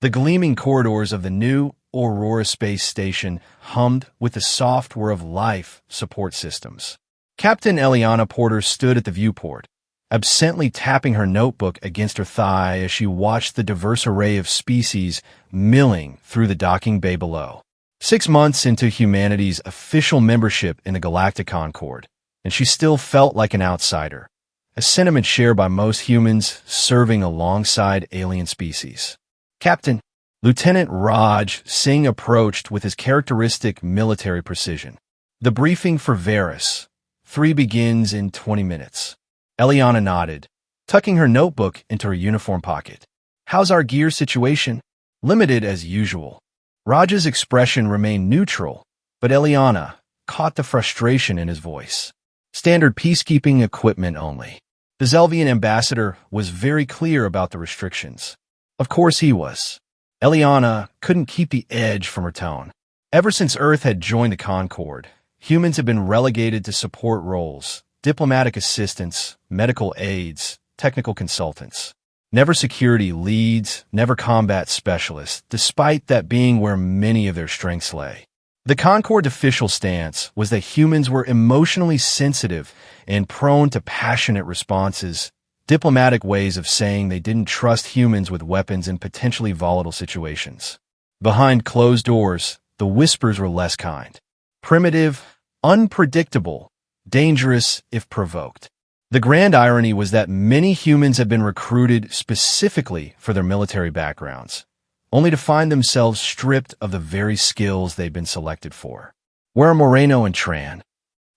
The gleaming corridors of the new Aurora space station hummed with the soft whir of life support systems. Captain Eliana Porter stood at the viewport, absently tapping her notebook against her thigh as she watched the diverse array of species milling through the docking bay below. 6 months into humanity's official membership in the Galactic Concord, and she still felt like an outsider, a sentiment shared by most humans serving alongside alien species. Captain, Lieutenant Raj Singh approached with his characteristic military precision. The briefing for Varus 3 begins in 20 minutes. Eliana nodded, tucking her notebook into her uniform pocket. How's our gear situation? Limited as usual. Raj's expression remained neutral, but Eliana caught the frustration in his voice. Standard peacekeeping equipment only. The Zelvian ambassador was very clear about the restrictions. Of course he was. Eliana couldn't keep the edge from her tone. Ever since Earth had joined the Concord, humans had been relegated to support roles, diplomatic assistants, medical aides, technical consultants. Never security leads, never combat specialists, despite that being where many of their strengths lay. The Concord's official stance was that humans were emotionally sensitive and prone to passionate responses, diplomatic ways of saying they didn't trust humans with weapons in potentially volatile situations. Behind closed doors, the whispers were less kind. Primitive, unpredictable, dangerous if provoked. The grand irony was that many humans had been recruited specifically for their military backgrounds, only to find themselves stripped of the very skills they'd been selected for. Where are Moreno and Tran?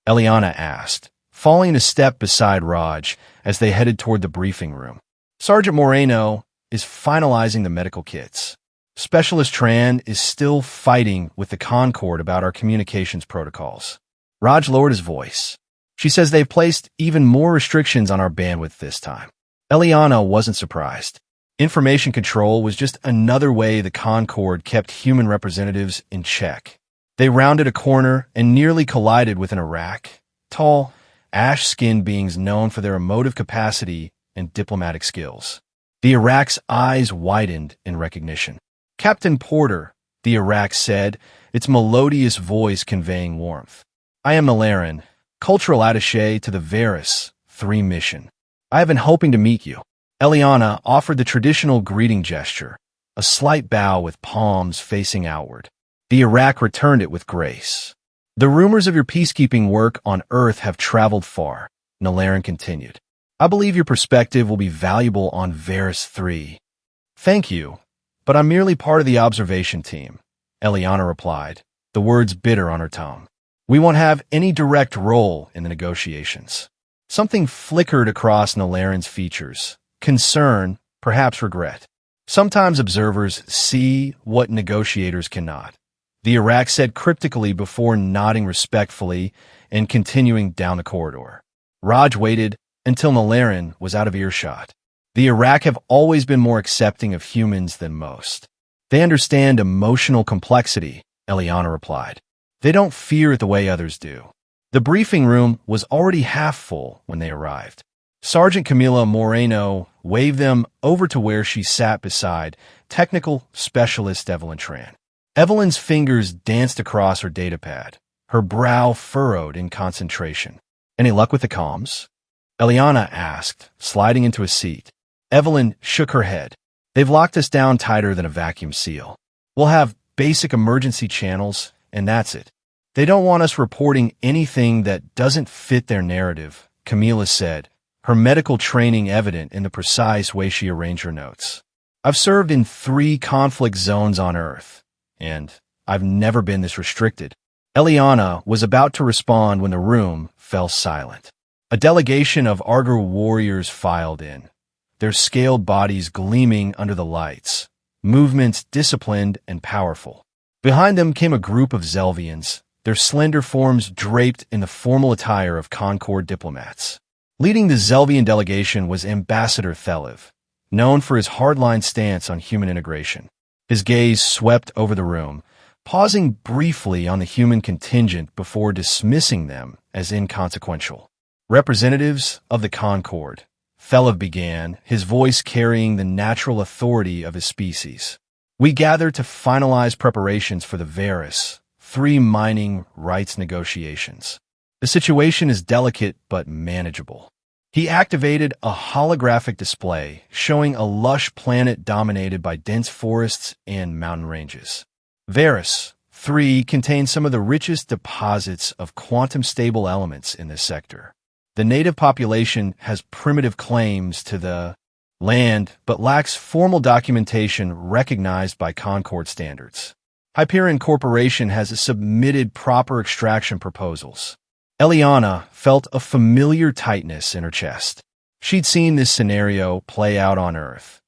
Eliana asked, falling a step beside Raj as they headed toward the briefing room. Sergeant Moreno is finalizing the medical kits. Specialist Tran is still fighting with the Concord about our communications protocols. Raj lowered his voice. She says they've placed even more restrictions on our bandwidth this time. Eliana wasn't surprised. Information control was just another way the Concord kept human representatives in check. They rounded a corner and nearly collided with an Iraq. Tall, ash-skinned beings known for their emotive capacity and diplomatic skills. The Iraq's eyes widened in recognition. Captain Porter, the Iraq said, its melodious voice conveying warmth. I am Malaran, cultural attaché to the Varus 3 mission. I have been hoping to meet you. Eliana offered the traditional greeting gesture, a slight bow with palms facing outward. The Iraq returned it with grace. The rumors of your peacekeeping work on Earth have traveled far, Nalaran continued. I believe your perspective will be valuable on Varus 3. Thank you, but I'm merely part of the observation team, Eliana replied, the words bitter on her tone. We won't have any direct role in the negotiations. Something flickered across Nalaran's features. Concern, perhaps regret. Sometimes observers see what negotiators cannot. The Iraq said cryptically before nodding respectfully and continuing down the corridor. Raj waited until Nalaran was out of earshot. The Iraq have always been more accepting of humans than most. They understand emotional complexity, Eliana replied. They don't fear it the way others do. The briefing room was already half full when they arrived. Sergeant Camila Moreno waved them over to where she sat beside technical specialist Evelyn Tran. Evelyn's fingers danced across her datapad, her brow furrowed in concentration. Any luck with the comms? Eliana asked, sliding into a seat. Evelyn shook her head. They've locked us down tighter than a vacuum seal. We'll have basic emergency channels, and that's it. They don't want us reporting anything that doesn't fit their narrative, Camila said, her medical training evident in the precise way she arranged her notes. I've served in 3 conflict zones on Earth, and I've never been this restricted. Eliana was about to respond when the room fell silent. A delegation of Argur warriors filed in, their scaled bodies gleaming under the lights, movements disciplined and powerful. Behind them came a group of Zelvians, their slender forms draped in the formal attire of Concord diplomats. Leading the Zelvian delegation was Ambassador Thelev, known for his hardline stance on human integration. His gaze swept over the room, pausing briefly on the human contingent before dismissing them as inconsequential. Representatives of the Concord, Thelev began, his voice carrying the natural authority of his species. We gather to finalize preparations for the Varus 3 mining rights negotiations. The situation is delicate but manageable. He activated a holographic display showing a lush planet dominated by dense forests and mountain ranges. Varus 3 contains some of the richest deposits of quantum-stable elements in this sector. The native population has primitive claims to the land but lacks formal documentation recognized by Concord standards. Hyperion Corporation has submitted proper extraction proposals. Eliana felt a familiar tightness in her chest. She'd seen this scenario play out on Earth.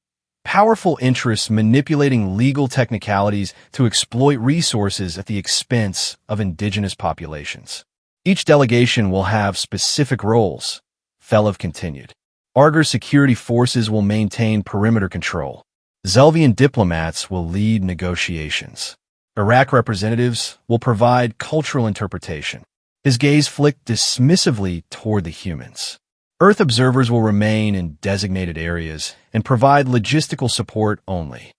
Powerful interests manipulating legal technicalities to exploit resources at the expense of indigenous populations. Each delegation will have specific roles, Thelev continued. Arger security forces will maintain perimeter control. Zelvian diplomats will lead negotiations. Iraq representatives will provide cultural interpretation. His gaze flicked dismissively toward the humans. Earth observers will remain in designated areas and provide logistical support only.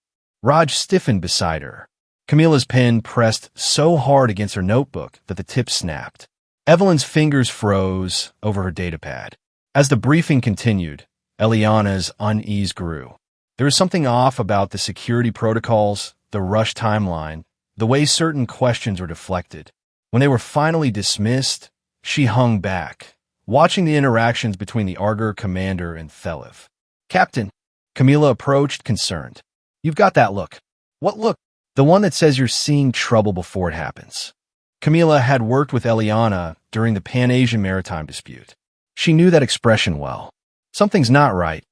Raj stiffened beside her. Camilla's pen pressed so hard against her notebook that the tip snapped. Evelyn's fingers froze over her datapad. As the briefing continued, Eliana's unease grew. There was something off about the security protocols, the rushed timeline, the way certain questions were deflected. When they were finally dismissed, she hung back, watching the interactions between the Arger commander and Thelev. Captain, Camilla approached, concerned. You've got that look. What look? The one that says you're seeing trouble before it happens. Camilla had worked with Eliana during the Pan-Asian maritime dispute. She knew that expression well. Something's not right,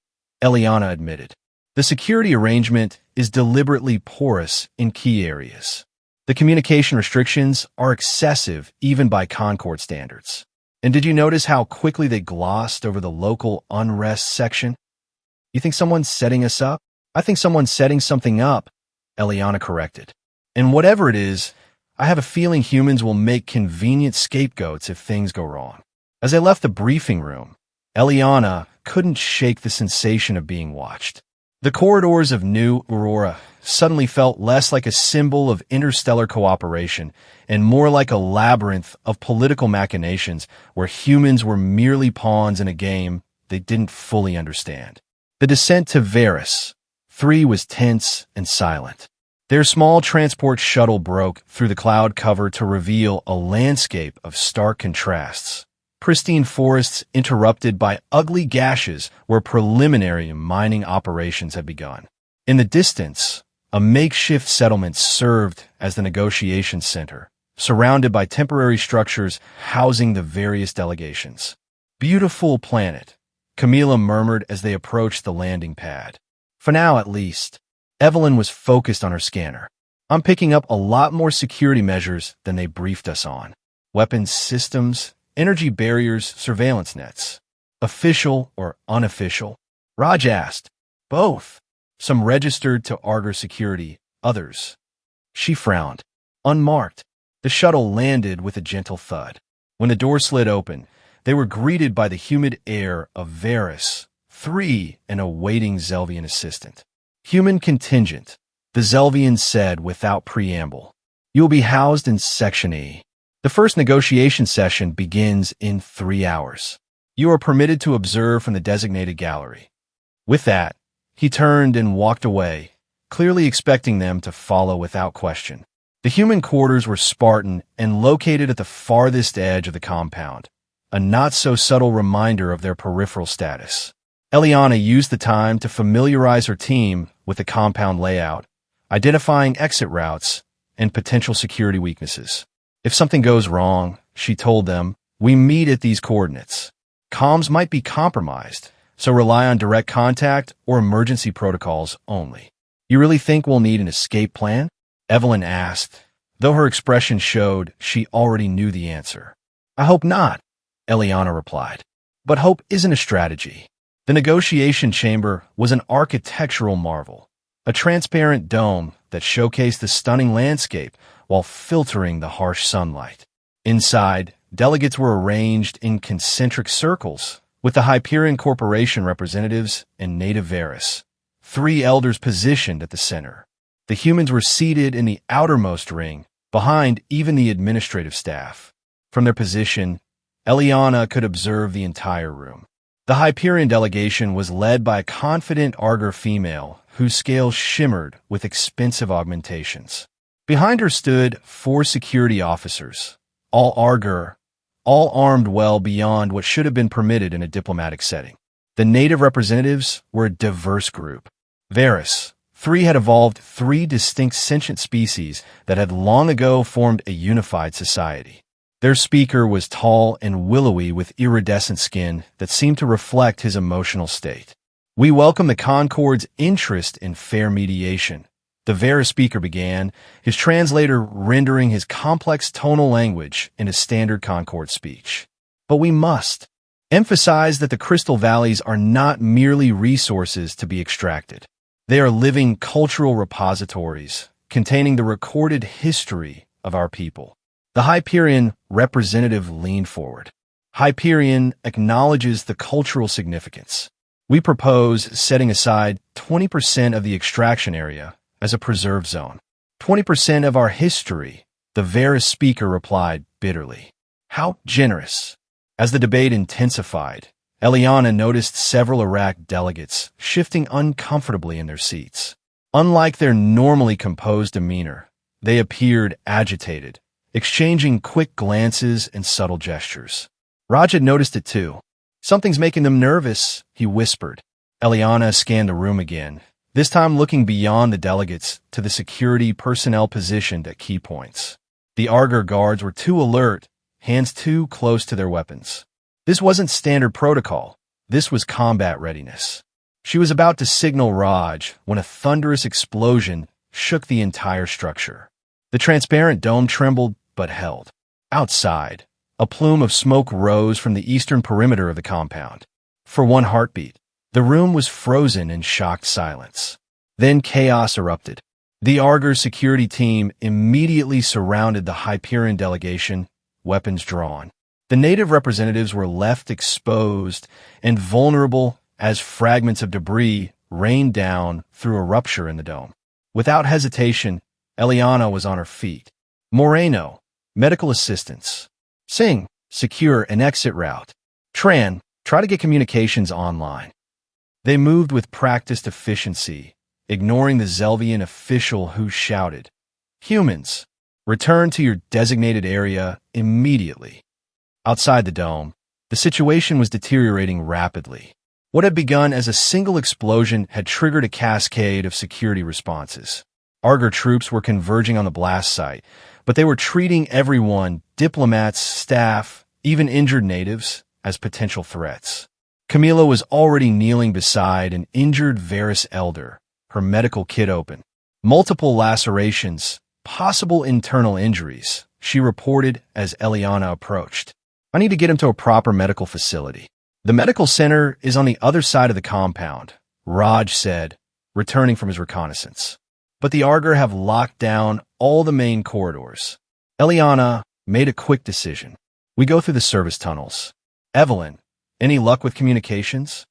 Eliana admitted. The security arrangement is deliberately porous in key areas. The communication restrictions are excessive even by Concord standards. And did you notice how quickly they glossed over the local unrest section? You think someone's setting us up? I think someone's setting something up, Eliana corrected. And whatever it is, I have a feeling humans will make convenient scapegoats if things go wrong. As they left the briefing room, Eliana couldn't shake the sensation of being watched. The corridors of New Aurora suddenly felt less like a symbol of interstellar cooperation and more like a labyrinth of political machinations where humans were merely pawns in a game they didn't fully understand. The descent to Varus 3 was tense and silent. Their small transport shuttle broke through the cloud cover to reveal a landscape of stark contrasts. Pristine forests interrupted by ugly gashes where preliminary mining operations had begun. In the distance, a makeshift settlement served as the negotiation center, surrounded by temporary structures housing the various delegations. Beautiful planet, Camilla murmured as they approached the landing pad. For now, at least. Evelyn was focused on her scanner. I'm picking up a lot more security measures than they briefed us on. Weapons systems, energy barriers, surveillance nets. Official or unofficial? Raj asked. Both. Some registered to Arger security, others. She frowned. Unmarked. The shuttle landed with a gentle thud. When the door slid open, they were greeted by the humid air of Varus 3 and a waiting Zelvian assistant. Human contingent, the Zelvian said without preamble. You will be housed in Section E. The first negotiation session begins in 3 hours. You are permitted to observe from the designated gallery. With that, he turned and walked away, clearly expecting them to follow without question. The human quarters were Spartan and located at the farthest edge of the compound, a not-so-subtle reminder of their peripheral status. Eliana used the time to familiarize her team with the compound layout, identifying exit routes and potential security weaknesses. If something goes wrong, she told them, we meet at these coordinates. Comms might be compromised, so rely on direct contact or emergency protocols only. You really think we'll need an escape plan? Evelyn asked, though her expression showed she already knew the answer. I hope not, Eliana replied. But hope isn't a strategy. The negotiation chamber was an architectural marvel, a transparent dome that showcased the stunning landscape while filtering the harsh sunlight. Inside, delegates were arranged in concentric circles, with the Hyperion Corporation representatives and native Varus 3 elders positioned at the center. The humans were seated in the outermost ring, behind even the administrative staff. From their position, Eliana could observe the entire room. The Hyperion delegation was led by a confident Arger female whose scales shimmered with expensive augmentations. Behind her stood 4 security officers, all Arger, all armed well beyond what should have been permitted in a diplomatic setting. The native representatives were a diverse group. Varus, 3 had evolved 3 distinct sentient species that had long ago formed a unified society. Their speaker was tall and willowy with iridescent skin that seemed to reflect his emotional state. "We welcome the Concord's interest in fair mediation," the Varus speaker began, his translator rendering his complex tonal language into standard Concord speech. "But we must emphasize that the Crystal Valleys are not merely resources to be extracted. They are living cultural repositories containing the recorded history of our people." The Hyperion representative leaned forward. "Hyperion acknowledges the cultural significance. We propose setting aside 20% of the extraction area as a preserve zone. 20% of our history," the Varus speaker replied bitterly. "How generous." As the debate intensified, Eliana noticed several Iraq delegates shifting uncomfortably in their seats. Unlike their normally composed demeanor, they appeared agitated, exchanging quick glances and subtle gestures. Raj had noticed it too. "Something's making them nervous," he whispered. Eliana scanned the room again, this time looking beyond the delegates to the security personnel positioned at key points. The Arger guards were too alert, hands too close to their weapons. This wasn't standard protocol. This was combat readiness. She was about to signal Raj when a thunderous explosion shook the entire structure. The transparent dome trembled but held. Outside, a plume of smoke rose from the eastern perimeter of the compound. For one heartbeat, the room was frozen in shocked silence. Then chaos erupted. The Arger security team immediately surrounded the Hyperion delegation, weapons drawn. The native representatives were left exposed and vulnerable as fragments of debris rained down through a rupture in the dome. Without hesitation, Eliana was on her feet. "Moreno, medical assistance. Singh, secure an exit route. Tran, try to get communications online." They moved with practiced efficiency, ignoring the Zelvian official who shouted, "Humans, return to your designated area immediately." Outside the dome, the situation was deteriorating rapidly. What had begun as a single explosion had triggered a cascade of security responses. Arger troops were converging on the blast site, but they were treating everyone, diplomats, staff, even injured natives, as potential threats. Camila was already kneeling beside an injured Varus elder, her medical kit open. Multiple lacerations, possible internal injuries, she reported as Eliana approached. "I need to get him to a proper medical facility." "The medical center is on the other side of the compound," Raj said, returning from his reconnaissance. "But the Arger have locked down all the main corridors." Eliana made a quick decision. "We go through the service tunnels." "Evelyn, any luck with communications?"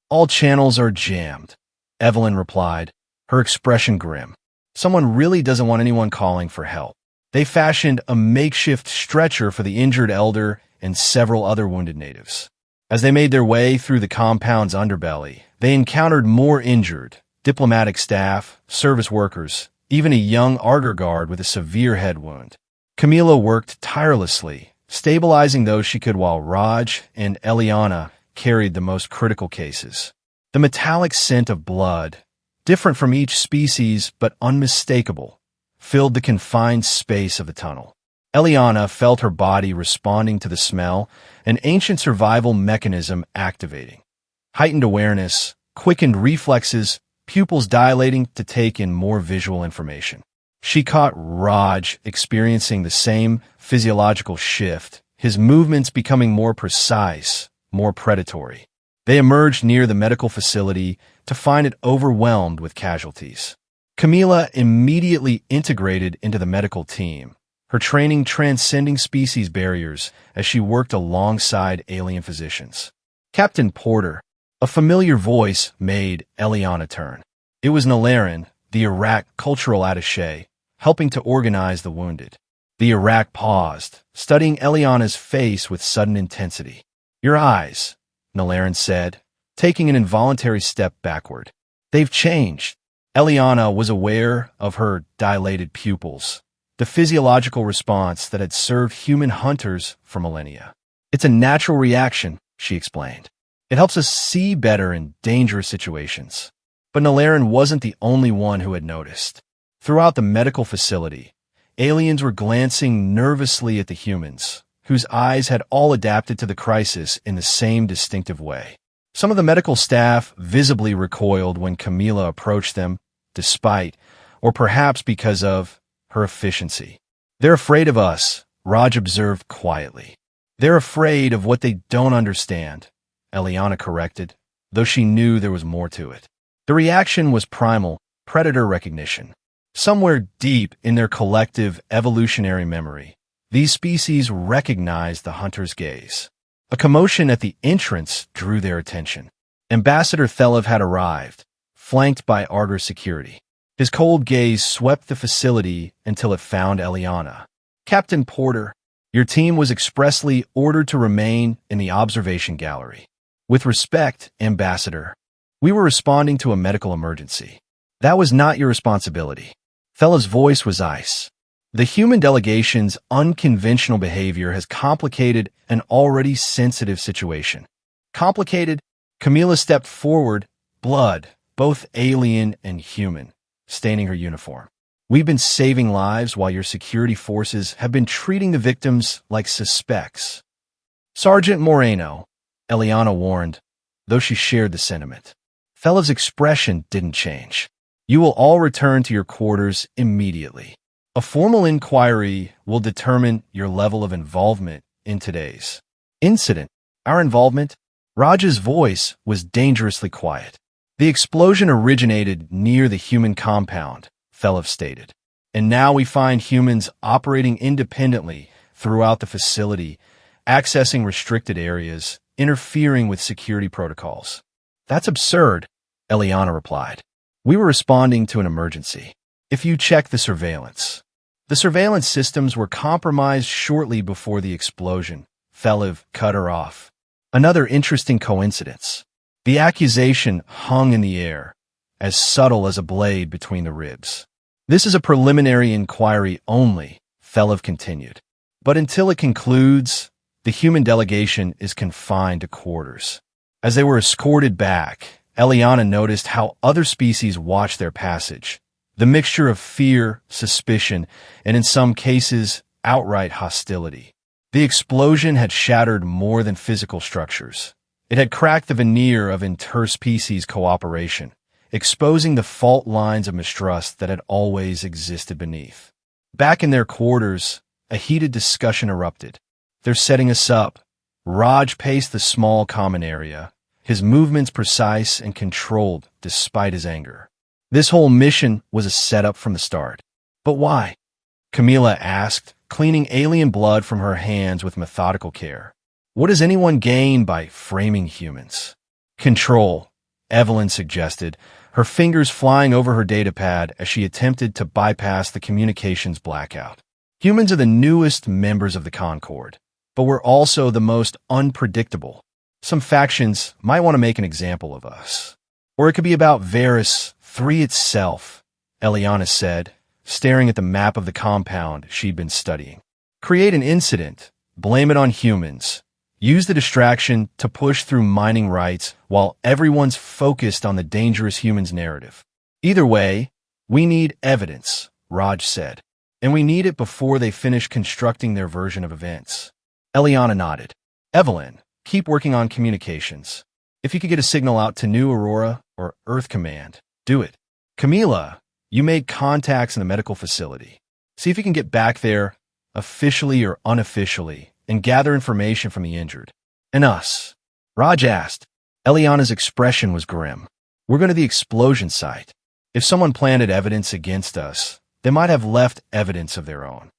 "All channels are jammed," Evelyn replied, her expression grim. "Someone really doesn't want anyone calling for help." They fashioned a makeshift stretcher for the injured elder and several other wounded natives. As they made their way through the compound's underbelly, they encountered more injured, diplomatic staff, service workers, even a young Arger guard with a severe head wound. Camila worked tirelessly, stabilizing those she could while Raj and Eliana carried the most critical cases. The metallic scent of blood, different from each species but unmistakable, filled the confined space of the tunnel. Eliana felt her body responding to the smell, an ancient survival mechanism activating. Heightened awareness, quickened reflexes, pupils dilating to take in more visual information. She caught Raj experiencing the same physiological shift, his movements becoming more precise, more predatory. They emerged near the medical facility to find it overwhelmed with casualties. Camila immediately integrated into the medical team, her training transcending species barriers as she worked alongside alien physicians. "Captain Porter," a familiar voice made Eliana turn. It was Nalaran, the Iraq cultural attaché, helping to organize the wounded. The Iraq paused, studying Eliana's face with sudden intensity. "Your eyes," Nalaran said, taking an involuntary step backward. "They've changed." Eliana was aware of her dilated pupils, the physiological response that had served human hunters for millennia. "It's a natural reaction," she explained. "It helps us see better in dangerous situations." But Nalaran wasn't the only one who had noticed. Throughout the medical facility, aliens were glancing nervously at the humans, whose eyes had all adapted to the crisis in the same distinctive way. Some of the medical staff visibly recoiled when Camila approached them, despite, or perhaps because of, her efficiency. "They're afraid of us," Raj observed quietly. "They're afraid of what they don't understand," Eliana corrected, though she knew there was more to it. The reaction was primal, predator recognition. Somewhere deep in their collective evolutionary memory, these species recognized the hunter's gaze. A commotion at the entrance drew their attention. Ambassador Thelev had arrived, flanked by Arger security. His cold gaze swept the facility until it found Eliana. "Captain Porter, your team was expressly ordered to remain in the observation gallery." "With respect, Ambassador, we were responding to a medical emergency. That was not your responsibility." Thelev's voice was ice. "The human delegation's unconventional behavior has complicated an already sensitive situation." "Complicated?" Camila stepped forward, blood, both alien and human, staining her uniform. "We've been saving lives while your security forces have been treating the victims like suspects." "Sergeant Moreno," Eliana warned, though she shared the sentiment. Thelev's expression didn't change. "You will all return to your quarters immediately. A formal inquiry will determine your level of involvement in today's incident." "Our involvement?" Raj's voice was dangerously quiet. "The explosion originated near the human compound," Thelev stated. "And now we find humans operating independently throughout the facility, accessing restricted areas, interfering with security protocols." "That's absurd," Eliana replied. "We were responding to an emergency. If you check the surveillance." "The surveillance systems were compromised shortly before the explosion," Thelev cut her off. "Another interesting coincidence." The accusation hung in the air, as subtle as a blade between the ribs. "This is a preliminary inquiry only," Thelev continued. "But until it concludes, the human delegation is confined to quarters." As they were escorted back, Eliana noticed how other species watched their passage. The mixture of fear, suspicion, and in some cases, outright hostility. The explosion had shattered more than physical structures. It had cracked the veneer of interspecies cooperation, exposing the fault lines of mistrust that had always existed beneath. Back in their quarters, a heated discussion erupted. "They're setting us up." Raj paced the small common area, his movements precise and controlled despite his anger. This whole mission was a setup from the start. "But why?" Camila asked, cleaning alien blood from her hands with methodical care. "What does anyone gain by framing humans?" "Control," Evelyn suggested, her fingers flying over her datapad as she attempted to bypass the communications blackout. "Humans are the newest members of the Concord, but we're also the most unpredictable. Some factions might want to make an example of us. Or it could be about Varus 3 itself," Eliana said, staring at the map of the compound she'd been studying. "Create an incident, blame it on humans, use the distraction to push through mining rights while everyone's focused on the dangerous humans narrative. Either way, we need evidence," Raj said. "And we need it before they finish constructing their version of events." Eliana nodded. "Evelyn, keep working on communications. If you could get a signal out to New Aurora or Earth Command, do it. Camila, you made contacts in the medical facility. See if you can get back there, officially or unofficially, and gather information from the injured. And us?" Raj asked. Eliana's expression was grim. "We're going to the explosion site. If someone planted evidence against us, they might have left evidence of their own."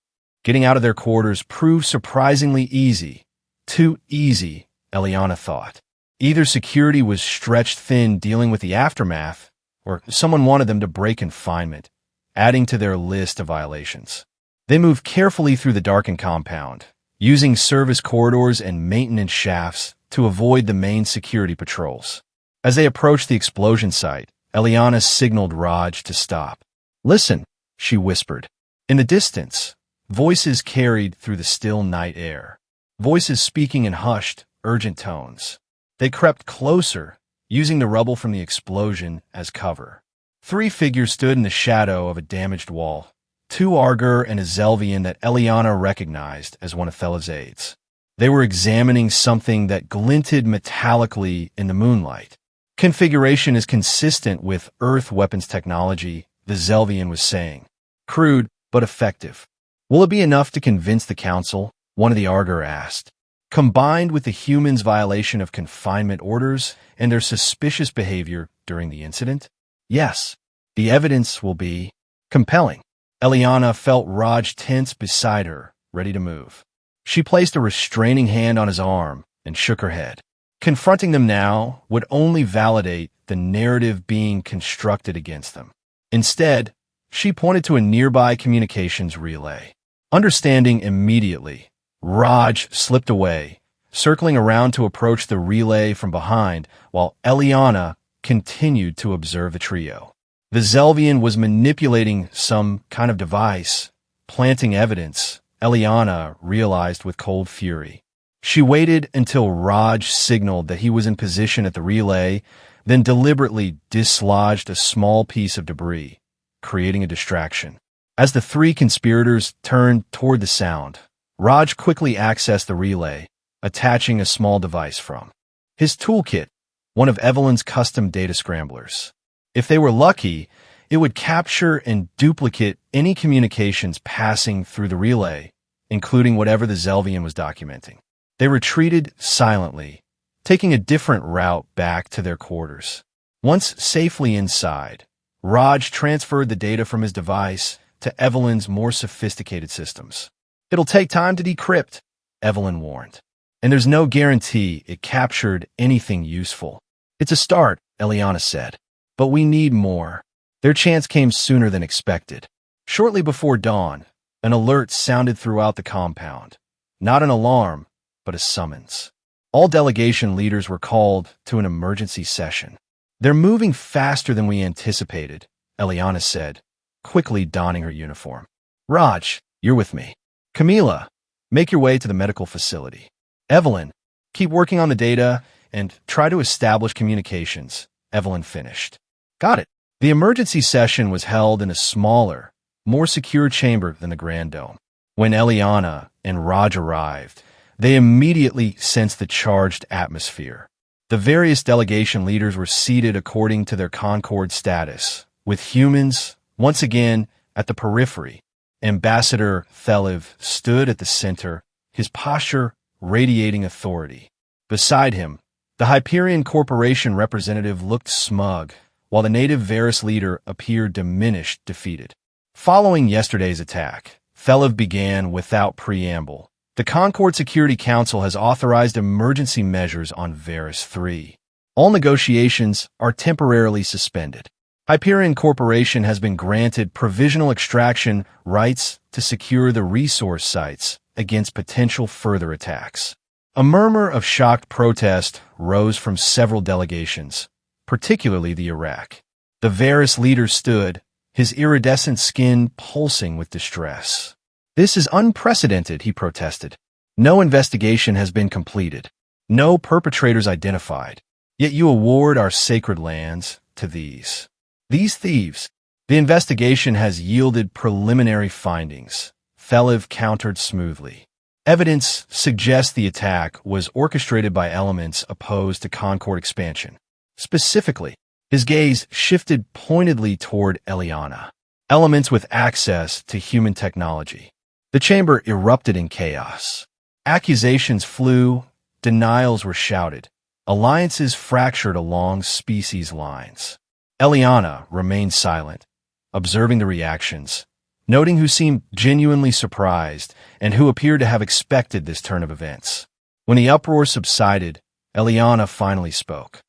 Getting out of their quarters proved surprisingly easy. Too easy, Eliana thought. Either security was stretched thin dealing with the aftermath, or someone wanted them to break confinement, adding to their list of violations. They moved carefully through the darkened compound, using service corridors and maintenance shafts to avoid the main security patrols. As they approached the explosion site, Eliana signaled Raj to stop. "Listen," she whispered. In the distance, voices carried through the still night air. Voices speaking in hushed, urgent tones. They crept closer, using the rubble from the explosion as cover. 3 figures stood in the shadow of a damaged wall. 2 Argur and a Zelvian that Eliana recognized as one of Thelev's aides. They were examining something that glinted metallically in the moonlight. "Configuration is consistent with Earth weapons technology," the Zelvian was saying. "Crude, but effective." "Will it be enough to convince the council?" one of the Argur asked. "Combined with the humans' violation of confinement orders and their suspicious behavior during the incident? Yes, the evidence will be compelling." Eliana felt Raj tense beside her, ready to move. She placed a restraining hand on his arm and shook her head. Confronting them now would only validate the narrative being constructed against them. Instead, she pointed to a nearby communications relay. Understanding immediately, Raj slipped away, circling around to approach the relay from behind, while Eliana continued to observe the trio. The Zelvian was manipulating some kind of device, planting evidence, Eliana realized with cold fury. She waited until Raj signaled that he was in position at the relay, then deliberately dislodged a small piece of debris, creating a distraction. As the 3 conspirators turned toward the sound, Raj quickly accessed the relay, attaching a small device from his toolkit, one of Evelyn's custom data scramblers. If they were lucky, it would capture and duplicate any communications passing through the relay, including whatever the Zelvian was documenting. They retreated silently, taking a different route back to their quarters. Once safely inside, Raj transferred the data from his device to Evelyn's more sophisticated systems. "It'll take time to decrypt," Evelyn warned. "And there's no guarantee it captured anything useful." "It's a start," Eliana said. "But we need more." Their chance came sooner than expected. Shortly before dawn, an alert sounded throughout the compound. Not an alarm, but a summons. All delegation leaders were called to an emergency session. "They're moving faster than we anticipated," Eliana said, quickly donning her uniform. "Raj, you're with me. Camila, make your way to the medical facility. Evelyn, keep working on the data and try to establish communications," Evelyn finished. "Got it." The emergency session was held in a smaller, more secure chamber than the Grand Dome. When Eliana and Raj arrived, they immediately sensed the charged atmosphere. The various delegation leaders were seated according to their Concord status, with humans, once again, at the periphery. Ambassador Thelev stood at the center, his posture radiating authority. Beside him, the Hyperion Corporation representative looked smug, while the native Varus leader appeared diminished, defeated. Following yesterday's attack, Thelev began without preamble. "The Concord Security Council has authorized emergency measures on Varus 3. All negotiations are temporarily suspended. Hyperion Corporation has been granted provisional extraction rights to secure the resource sites against potential further attacks." A murmur of shocked protest rose from several delegations, particularly the Iraq. The Varus leader stood, his iridescent skin pulsing with distress. "This is unprecedented," he protested. "No investigation has been completed. No perpetrators identified. Yet you award our sacred lands to these thieves. The investigation has yielded preliminary findings," Thelev countered smoothly. "Evidence suggests the attack was orchestrated by elements opposed to Concord expansion. Specifically, his gaze shifted pointedly toward Eliana. Elements with access to human technology." The chamber erupted in chaos. Accusations flew, denials were shouted, alliances fractured along species lines. Eliana remained silent, observing the reactions, noting who seemed genuinely surprised and who appeared to have expected this turn of events. When the uproar subsided, Eliana finally spoke.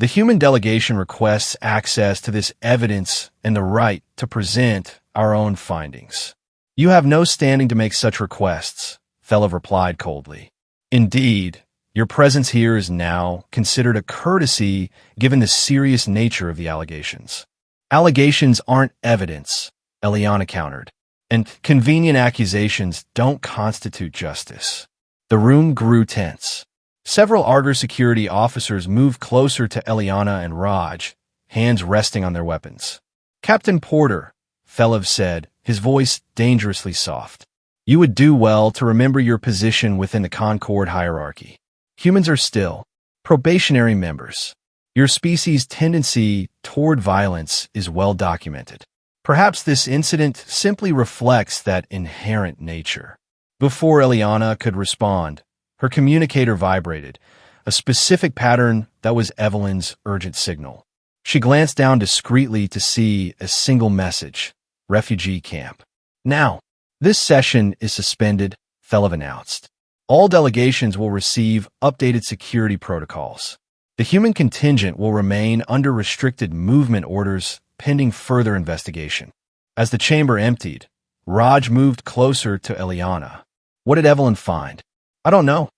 The human delegation requests access to this evidence and the right to present our own findings. You have no standing to make such requests, Thelov replied coldly. Indeed, your presence here is now considered a courtesy given the serious nature of the allegations. Allegations aren't evidence, Eliana countered, and convenient accusations don't constitute justice. The room grew tense. Several Arger security officers moved closer to Eliana and Raj, hands resting on their weapons. Captain Porter, Thelov said, his voice dangerously soft. You would do well to remember your position within the Concord hierarchy. Humans are still probationary members. Your species' tendency toward violence is well documented. Perhaps this incident simply reflects that inherent nature. Before Eliana could respond, her communicator vibrated, a specific pattern that was Evelyn's urgent signal. She glanced down discreetly to see a single message: refugee camp. Now, this session is suspended, Thelov announced. All delegations will receive updated security protocols. The human contingent will remain under restricted movement orders pending further investigation. As the chamber emptied, Raj moved closer to Eliana. What did Evelyn find? I don't know,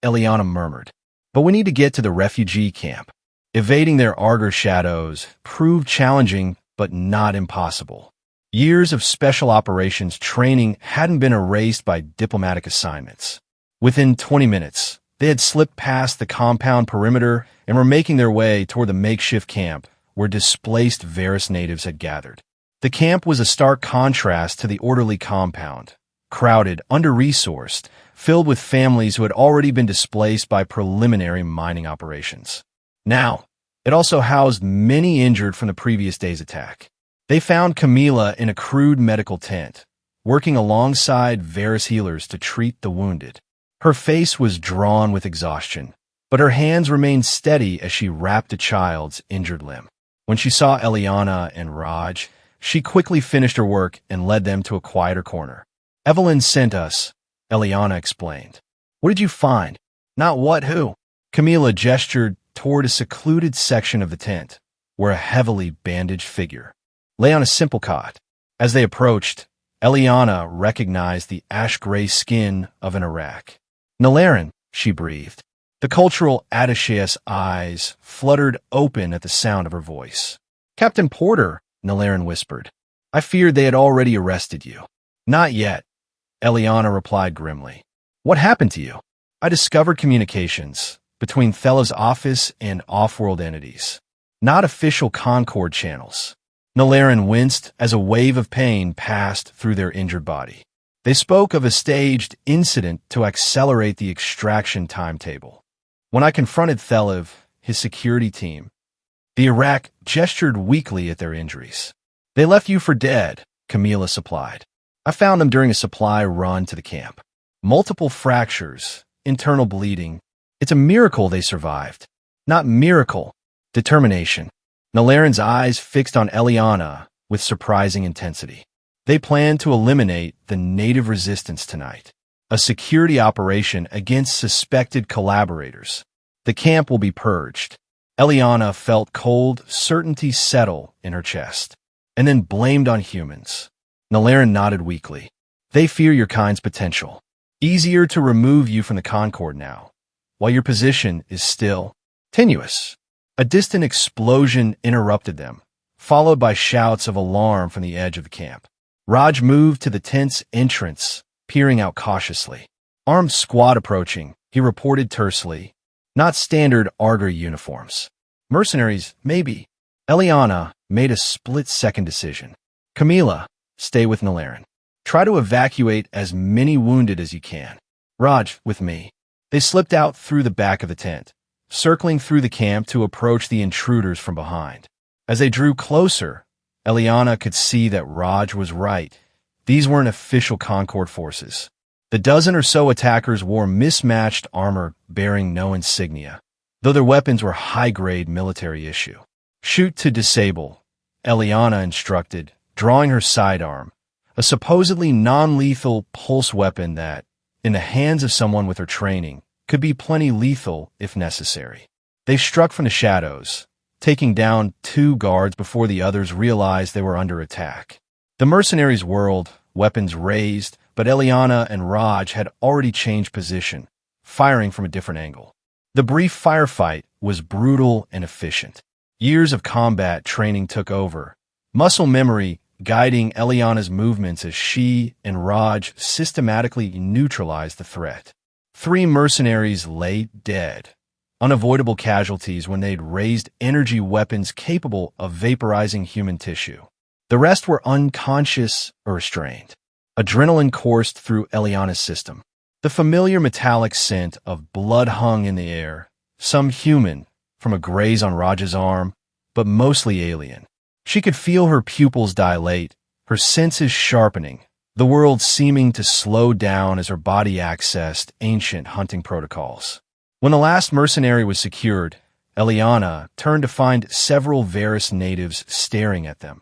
Eliana murmured. But we need to get to the refugee camp. Evading their Arger shadows proved challenging but not impossible. Years of special operations training hadn't been erased by diplomatic assignments. Within 20 minutes, they had slipped past the compound perimeter and were making their way toward the makeshift camp where displaced Varus natives had gathered. The camp was a stark contrast to the orderly compound, crowded, under-resourced, filled with families who had already been displaced by preliminary mining operations. Now, it also housed many injured from the previous day's attack. They found Camila in a crude medical tent, working alongside Varus healers to treat the wounded. Her face was drawn with exhaustion, but her hands remained steady as she wrapped a child's injured limb. When she saw Eliana and Raj, she quickly finished her work and led them to a quieter corner. Evelyn sent us, Eliana explained. What did you find? Not what, who? Camila gestured toward a secluded section of the tent, where a heavily bandaged figure lay on a simple cot. As they approached, Eliana recognized the ash-gray skin of an Iraq. Nalaran, she breathed. The cultural attaché's eyes fluttered open at the sound of her voice. Captain Porter, Nalaran whispered. I feared they had already arrested you. Not yet, Eliana replied grimly. What happened to you? I discovered communications between Thelov's office and off-world entities, not official Concord channels. Nalaran winced as a wave of pain passed through their injured body. They spoke of a staged incident to accelerate the extraction timetable. When I confronted Thelov, his security team, the Iraq gestured weakly at their injuries. They left you for dead, Camila supplied. I found them during a supply run to the camp. Multiple fractures, internal bleeding. It's a miracle they survived. Not miracle, determination. Nalaran's eyes fixed on Eliana with surprising intensity. They plan to eliminate the native resistance tonight. A security operation against suspected collaborators. The camp will be purged. Eliana felt cold certainty settle in her chest, and then blamed on humans. Nalaran nodded weakly. They fear your kind's potential. Easier to remove you from the Concord now, while your position is still tenuous. A distant explosion interrupted them, followed by shouts of alarm from the edge of the camp. Raj moved to the tent's entrance, peering out cautiously. Armed squad approaching, he reported tersely. Not standard Arger uniforms. Mercenaries, maybe. Eliana made a split-second decision. Camila, stay with Nalaran. Try to evacuate as many wounded as you can. Raj, with me. They slipped out through the back of the tent, circling through the camp to approach the intruders from behind. As they drew closer, Eliana could see that Raj was right. These weren't official Concord forces. The dozen or so attackers wore mismatched armor bearing no insignia, though their weapons were high-grade military issue. Shoot to disable, Eliana instructed, drawing her sidearm, a supposedly non-lethal pulse weapon that, in the hands of someone with her training, could be plenty lethal if necessary. They struck from the shadows, taking down 2 guards before the others realized they were under attack. The mercenaries whirled, weapons raised, but Eliana and Raj had already changed position, firing from a different angle. The brief firefight was brutal and efficient. Years of combat training took over, muscle memory guiding Eliana's movements as she and Raj systematically neutralized the threat. 3 mercenaries lay dead, unavoidable casualties when they'd raised energy weapons capable of vaporizing human tissue. The rest were unconscious or restrained. Adrenaline coursed through Eliana's system. The familiar metallic scent of blood hung in the air, some human, from a graze on Raj's arm, but mostly alien. She could feel her pupils dilate, her senses sharpening, the world seeming to slow down as her body accessed ancient hunting protocols. When the last mercenary was secured, Eliana turned to find several Varus natives staring at them,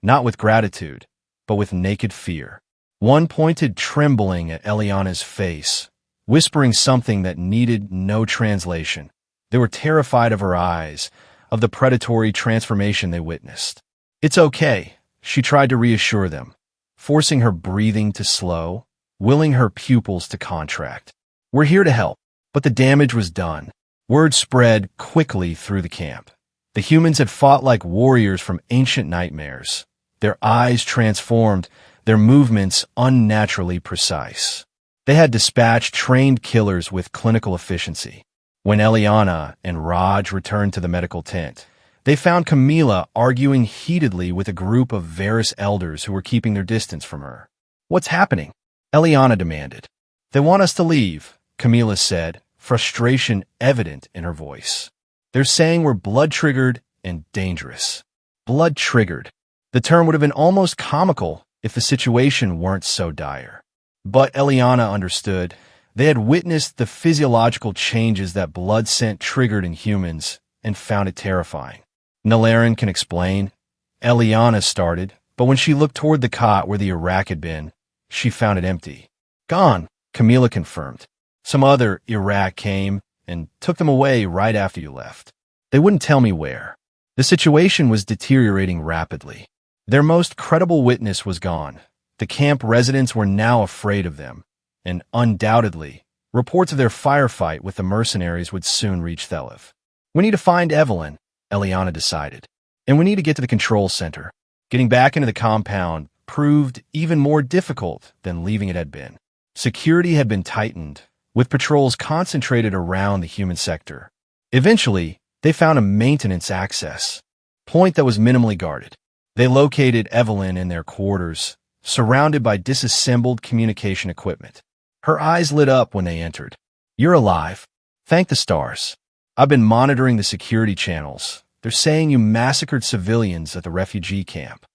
not with gratitude, but with naked fear. One pointed trembling at Eliana's face, whispering something that needed no translation. They were terrified of her eyes, of the predatory transformation they witnessed. "It's okay," she tried to reassure them, forcing her breathing to slow, willing her pupils to contract. "We're here to help." But the damage was done. Word spread quickly through the camp. The humans had fought like warriors from ancient nightmares, their eyes transformed, their movements unnaturally precise. They had dispatched trained killers with clinical efficiency. When Eliana and Raj returned to the medical tent, they found Camila arguing heatedly with a group of Varus elders who were keeping their distance from her. "What's happening?" Eliana demanded. "They want us to leave," Camila said, frustration evident in her voice. "They're saying we're blood-triggered and dangerous." Blood-triggered. The term would have been almost comical if the situation weren't so dire. But Eliana understood. They had witnessed the physiological changes that blood scent triggered in humans and found it terrifying. Nalaran can explain. Eliana started, but when she looked toward the cot where the Iraq had been, she found it empty. "Gone," Camila confirmed. "Some other Iraq came and took them away right after you left. They wouldn't tell me where." The situation was deteriorating rapidly. Their most credible witness was gone. The camp residents were now afraid of them, and undoubtedly, reports of their firefight with the mercenaries would soon reach Thelev. "We need to find Evelyn," Eliana decided, "and we need to get to the control center." Getting back into the compound proved even more difficult than leaving it had been. Security had been tightened, with patrols concentrated around the human sector. Eventually, they found a maintenance access point that was minimally guarded. They located Evelyn in their quarters, surrounded by disassembled communication equipment. Her eyes lit up when they entered. "You're alive. Thank the stars. I've been monitoring the security channels. They're saying you massacred civilians at the refugee camp."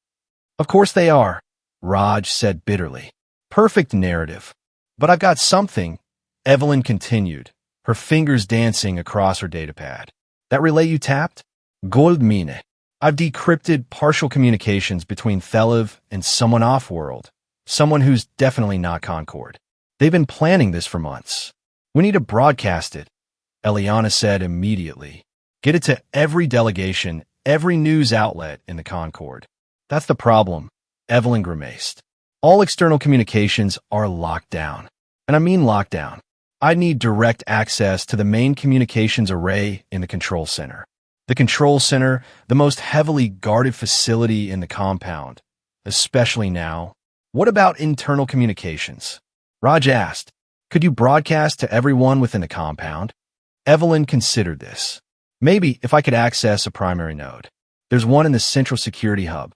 "Of course they are," Raj said bitterly. "Perfect narrative. But I've got something," Evelyn continued, her fingers dancing across her datapad. "That relay you tapped? Gold mine. I've decrypted partial communications between Thelev and someone off-world, someone who's definitely not Concord. They've been planning this for months. We need to broadcast it," Eliana said immediately. "Get it to every delegation, every news outlet in the Concord." "That's the problem," Evelyn grimaced. "All external communications are locked down. And I mean locked down. I need direct access to the main communications array in the control center. The control center, the most heavily guarded facility in the compound, especially now. What about internal communications?" Raj asked. "Could you broadcast to everyone within the compound?" Evelyn considered this. "Maybe if I could access a primary node. There's one in the central security hub,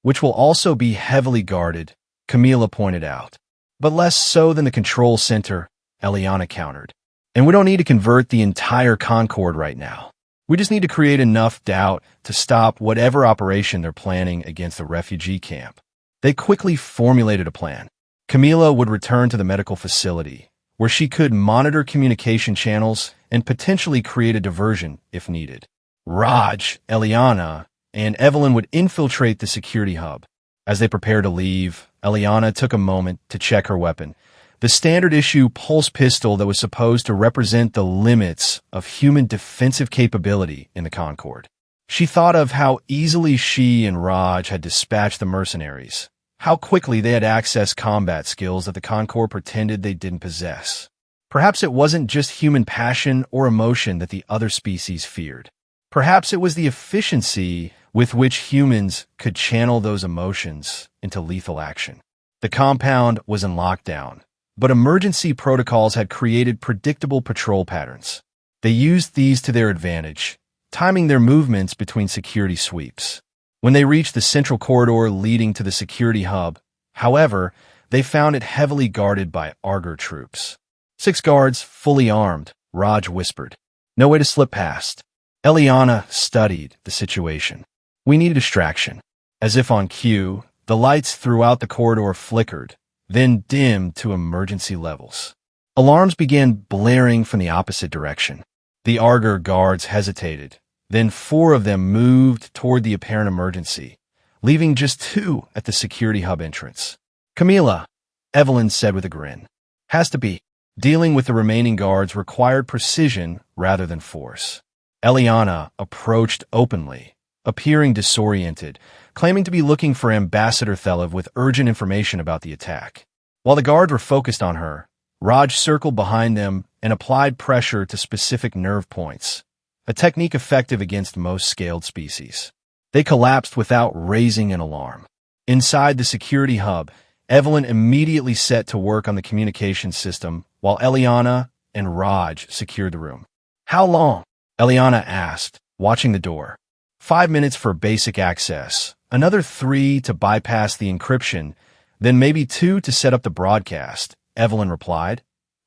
which will also be heavily guarded," Camila pointed out. "But less so than the control center," Eliana countered. "And we don't need to convert the entire Concord right now. We just need to create enough doubt to stop whatever operation they're planning against the refugee camp." They quickly formulated a plan. Camila would return to the medical facility, where she could monitor communication channels and potentially create a diversion if needed. Raj, Eliana, and Evelyn would infiltrate the security hub. As they prepared to leave, Eliana took a moment to check her weapon. the standard-issue pulse pistol that was supposed to represent the limits of human defensive capability in the Concorde. She thought of how easily she and Raj had dispatched the mercenaries, how quickly they had accessed combat skills that the Concorde pretended they didn't possess. Perhaps it wasn't just human passion or emotion that the other species feared. Perhaps it was the efficiency with which humans could channel those emotions into lethal action. The compound was in lockdown, but emergency protocols had created predictable patrol patterns. They used these to their advantage, timing their movements between security sweeps. When they reached the central corridor leading to the security hub, however, they found it heavily guarded by Arger troops. 6 guards, fully armed, Raj whispered. No way to slip past. Eliana studied the situation. We need a distraction. As if on cue, the lights throughout the corridor flickered, then dimmed to emergency levels. Alarms began blaring from the opposite direction. The Arger guards hesitated. Then 4 of them moved toward the apparent emergency, leaving just 2 at the security hub entrance. Camila, Evelyn said with a grin. Has to be. Dealing with the remaining guards required precision rather than force. Eliana approached openly, appearing disoriented, claiming to be looking for Ambassador Thelev with urgent information about the attack. While the guards were focused on her, Raj circled behind them and applied pressure to specific nerve points, a technique effective against most scaled species. They collapsed without raising an alarm. Inside the security hub, Evelyn immediately set to work on the communication system while Eliana and Raj secured the room. How long? Eliana asked, watching the door. 5 minutes for basic access, another 3 to bypass the encryption, then maybe 2 to set up the broadcast, Evelyn replied,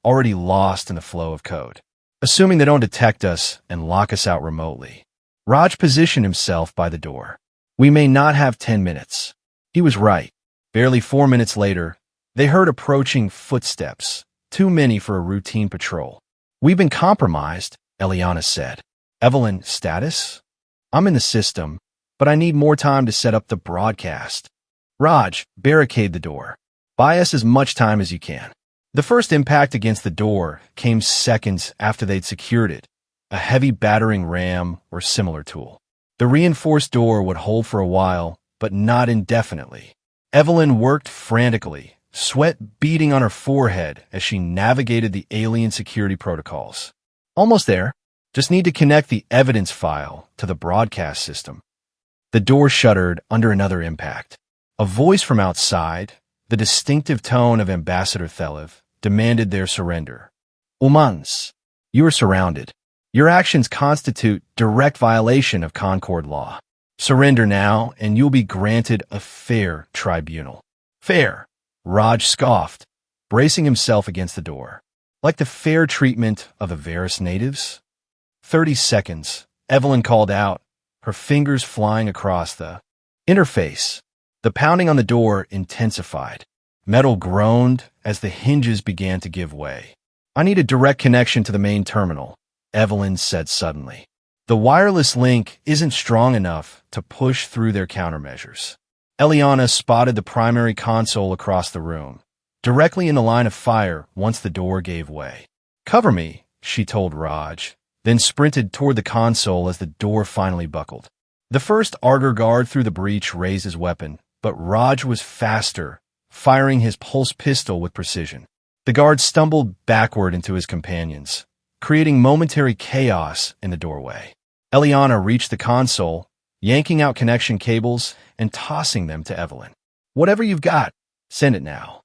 already lost in the flow of code. Assuming they don't detect us and lock us out remotely. Raj positioned himself by the door. We may not have 10 minutes. He was right. Barely 4 minutes later, they heard approaching footsteps, too many for a routine patrol. We've been compromised, Eliana said. Evelyn, status? I'm in the system, but I need more time to set up the broadcast. Raj, barricade the door. Buy us as much time as you can. The first impact against the door came seconds after they'd secured it, a heavy battering ram or similar tool. The reinforced door would hold for a while, but not indefinitely. Evelyn worked frantically, sweat beading on her forehead as she navigated the alien security protocols. Almost there. Just need to connect the evidence file to the broadcast system. The door shuddered under another impact. A voice from outside, the distinctive tone of Ambassador Thelev, demanded their surrender. Umans, you are surrounded. Your actions constitute direct violation of Concorde law. Surrender now, and you'll be granted a fair tribunal. Fair, Raj scoffed, bracing himself against the door. Like the fair treatment of the Varus natives? 30 seconds, Evelyn called out, her fingers flying across the interface. The pounding on the door intensified. Metal groaned as the hinges began to give way. I need a direct connection to the main terminal, Evelyn said suddenly. The wireless link isn't strong enough to push through their countermeasures. Eliana spotted the primary console across the room, directly in the line of fire once the door gave way. Cover me, she told Raj, then sprinted toward the console as the door finally buckled. The first Arger guard through the breach raised his weapon, but Raj was faster, firing his pulse pistol with precision. The guard stumbled backward into his companions, creating momentary chaos in the doorway. Eliana reached the console, yanking out connection cables and tossing them to Evelyn. Whatever you've got, send it now.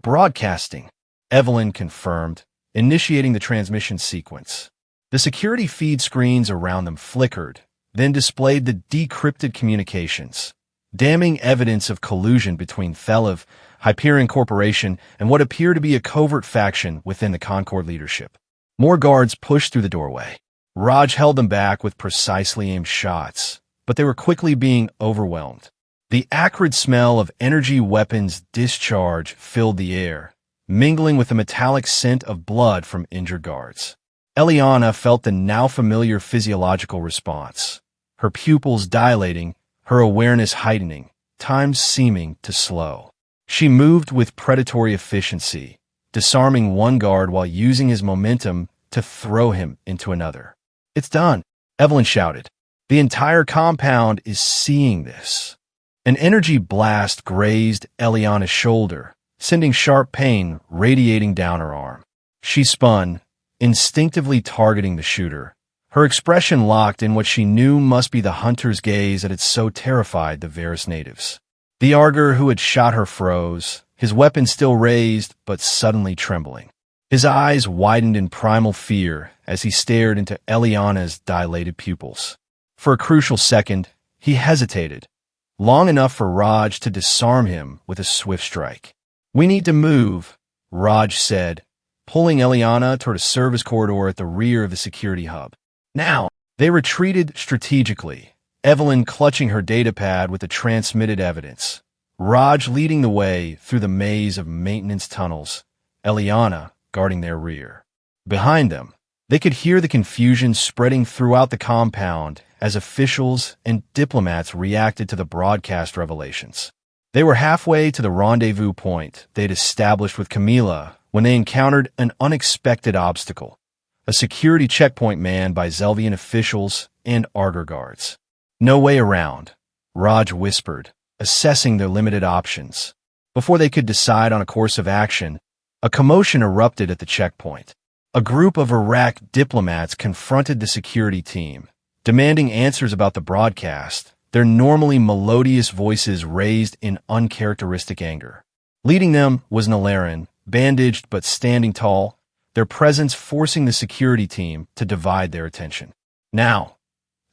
Broadcasting, Evelyn confirmed, initiating the transmission sequence. The security feed screens around them flickered, then displayed the decrypted communications, damning evidence of collusion between Thelev, Hyperion Corporation, and what appeared to be a covert faction within the Concorde leadership. More guards pushed through the doorway. Raj held them back with precisely aimed shots, but they were quickly being overwhelmed. The acrid smell of energy weapons discharge filled the air, mingling with the metallic scent of blood from injured guards. Eliana felt the now familiar physiological response, her pupils dilating, her awareness heightening, time seeming to slow. She moved with predatory efficiency, disarming one guard while using his momentum to throw him into another. "It's done," Evelyn shouted. The entire compound is seeing this. An energy blast grazed Eliana's shoulder, sending sharp pain radiating down her arm. She spun, instinctively targeting the shooter, her expression locked in what she knew must be the hunter's gaze that had so terrified the Varus natives. The Arger who had shot her froze, his weapon still raised but suddenly trembling. His eyes widened in primal fear as he stared into Eliana's dilated pupils. For a crucial second, he hesitated, long enough for Raj to disarm him with a swift strike. "We need to move," Raj said, pulling Eliana toward a service corridor at the rear of the security hub. Now, they retreated strategically, Evelyn clutching her datapad with the transmitted evidence, Raj leading the way through the maze of maintenance tunnels, Eliana guarding their rear. Behind them, they could hear the confusion spreading throughout the compound as officials and diplomats reacted to the broadcast revelations. They were halfway to the rendezvous point they'd established with Camila when they encountered an unexpected obstacle, a security checkpoint manned by Zelvian officials and Arger guards. "No way around," Raj whispered, assessing their limited options. Before they could decide on a course of action, a commotion erupted at the checkpoint. A group of Iraq diplomats confronted the security team, demanding answers about the broadcast, their normally melodious voices raised in uncharacteristic anger. Leading them was Nalaran, bandaged but standing tall, their presence forcing the security team to divide their attention. "Now,"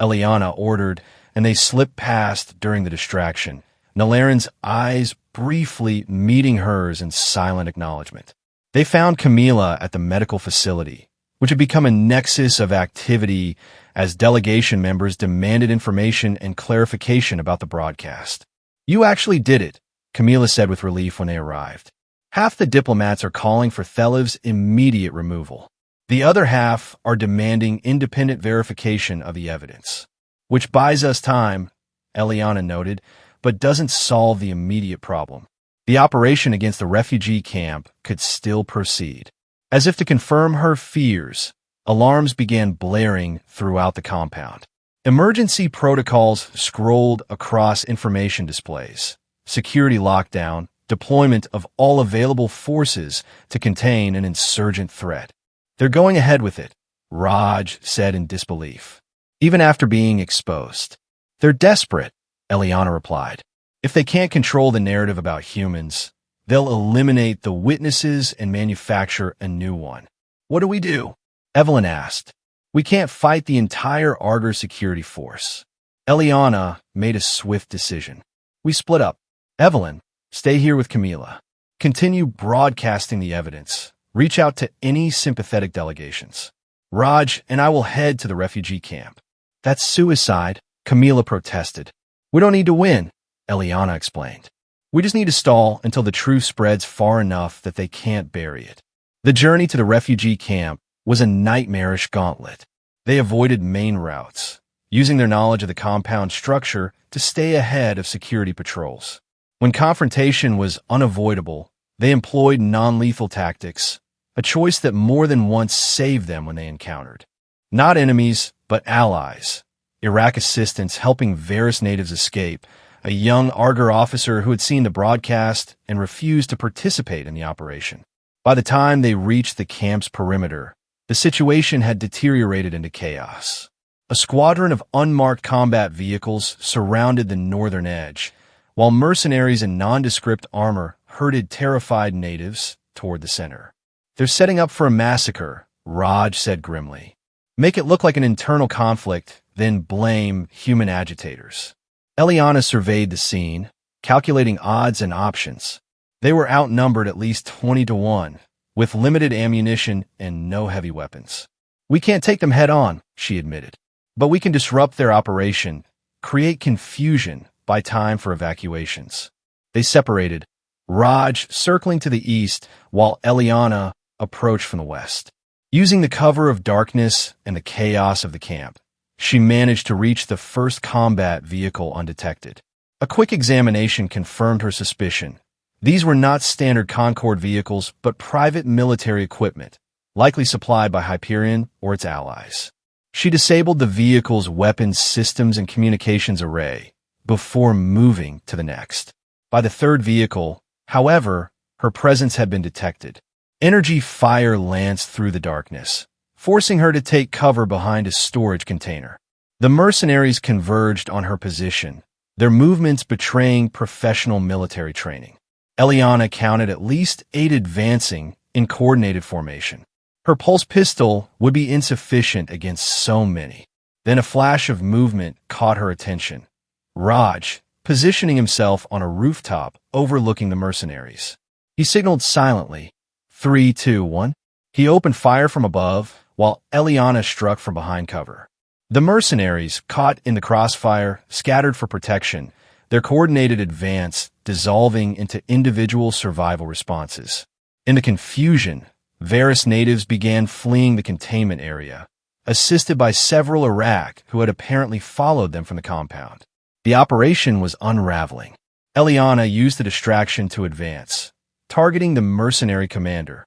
Eliana ordered, and they slipped past during the distraction, Nalaran's eyes briefly meeting hers in silent acknowledgement. They found Camila at the medical facility, which had become a nexus of activity as delegation members demanded information and clarification about the broadcast. "You actually did it," Camila said with relief when they arrived. "Half the diplomats are calling for Thelev's immediate removal. The other half are demanding independent verification of the evidence. Which buys us time," Eliana noted, "but doesn't solve the immediate problem. The operation against the refugee camp could still proceed." As if to confirm her fears, alarms began blaring throughout the compound. Emergency protocols scrolled across information displays, security lockdown, deployment of all available forces to contain an insurgent threat. "They're going ahead with it," Raj said in disbelief. "Even after being exposed." "They're desperate," Eliana replied. "If they can't control the narrative about humans, they'll eliminate the witnesses and manufacture a new one." "What do we do?" Evelyn asked. "We can't fight the entire Arger security force." Eliana made a swift decision. "We split up. Evelyn, stay here with Camila. Continue broadcasting the evidence. Reach out to any sympathetic delegations. Raj and I will head to the refugee camp." "That's suicide," Camila protested. "We don't need to win," Eliana explained. "We just need to stall until the truth spreads far enough that they can't bury it." The journey to the refugee camp was a nightmarish gauntlet. They avoided main routes, using their knowledge of the compound structure to stay ahead of security patrols. When confrontation was unavoidable, they employed non-lethal tactics, a choice that more than once saved them when they encountered not enemies, but allies. Iraq assistants helping Varus natives escape, a young Arger officer who had seen the broadcast and refused to participate in the operation. By the time they reached the camp's perimeter, the situation had deteriorated into chaos. A squadron of unmarked combat vehicles surrounded the northern edge, while mercenaries in nondescript armor herded terrified natives toward the center. "They're setting up for a massacre," Raj said grimly. "Make it look like an internal conflict, then blame human agitators." Eliana surveyed the scene, calculating odds and options. They were outnumbered at least 20-1, with limited ammunition and no heavy weapons. "We can't take them head on," she admitted. "But we can disrupt their operation, create confusion, buy time for evacuations." They separated, Raj circling to the east while Eliana approached from the west. Using the cover of darkness and the chaos of the camp, she managed to reach the first combat vehicle undetected. A quick examination confirmed her suspicion. These were not standard Concorde vehicles, but private military equipment, likely supplied by Hyperion or its allies. She disabled the vehicle's weapons systems and communications array before moving to the next. By the third vehicle, however, her presence had been detected. Energy fire lanced through the darkness, forcing her to take cover behind a storage container. The mercenaries converged on her position, their movements betraying professional military training. Eliana counted at least 8 advancing in coordinated formation. Her pulse pistol would be insufficient against so many. Then a flash of movement caught her attention. Raj, positioning himself on a rooftop overlooking the mercenaries. He signaled silently, 3, 2, 1. He opened fire from above, while Eliana struck from behind cover. The mercenaries, caught in the crossfire, scattered for protection, their coordinated advance dissolving into individual survival responses. In the confusion, Varus natives began fleeing the containment area, assisted by several Iraq who had apparently followed them from the compound. The operation was unraveling. Eliana used the distraction to advance, targeting the mercenary commander,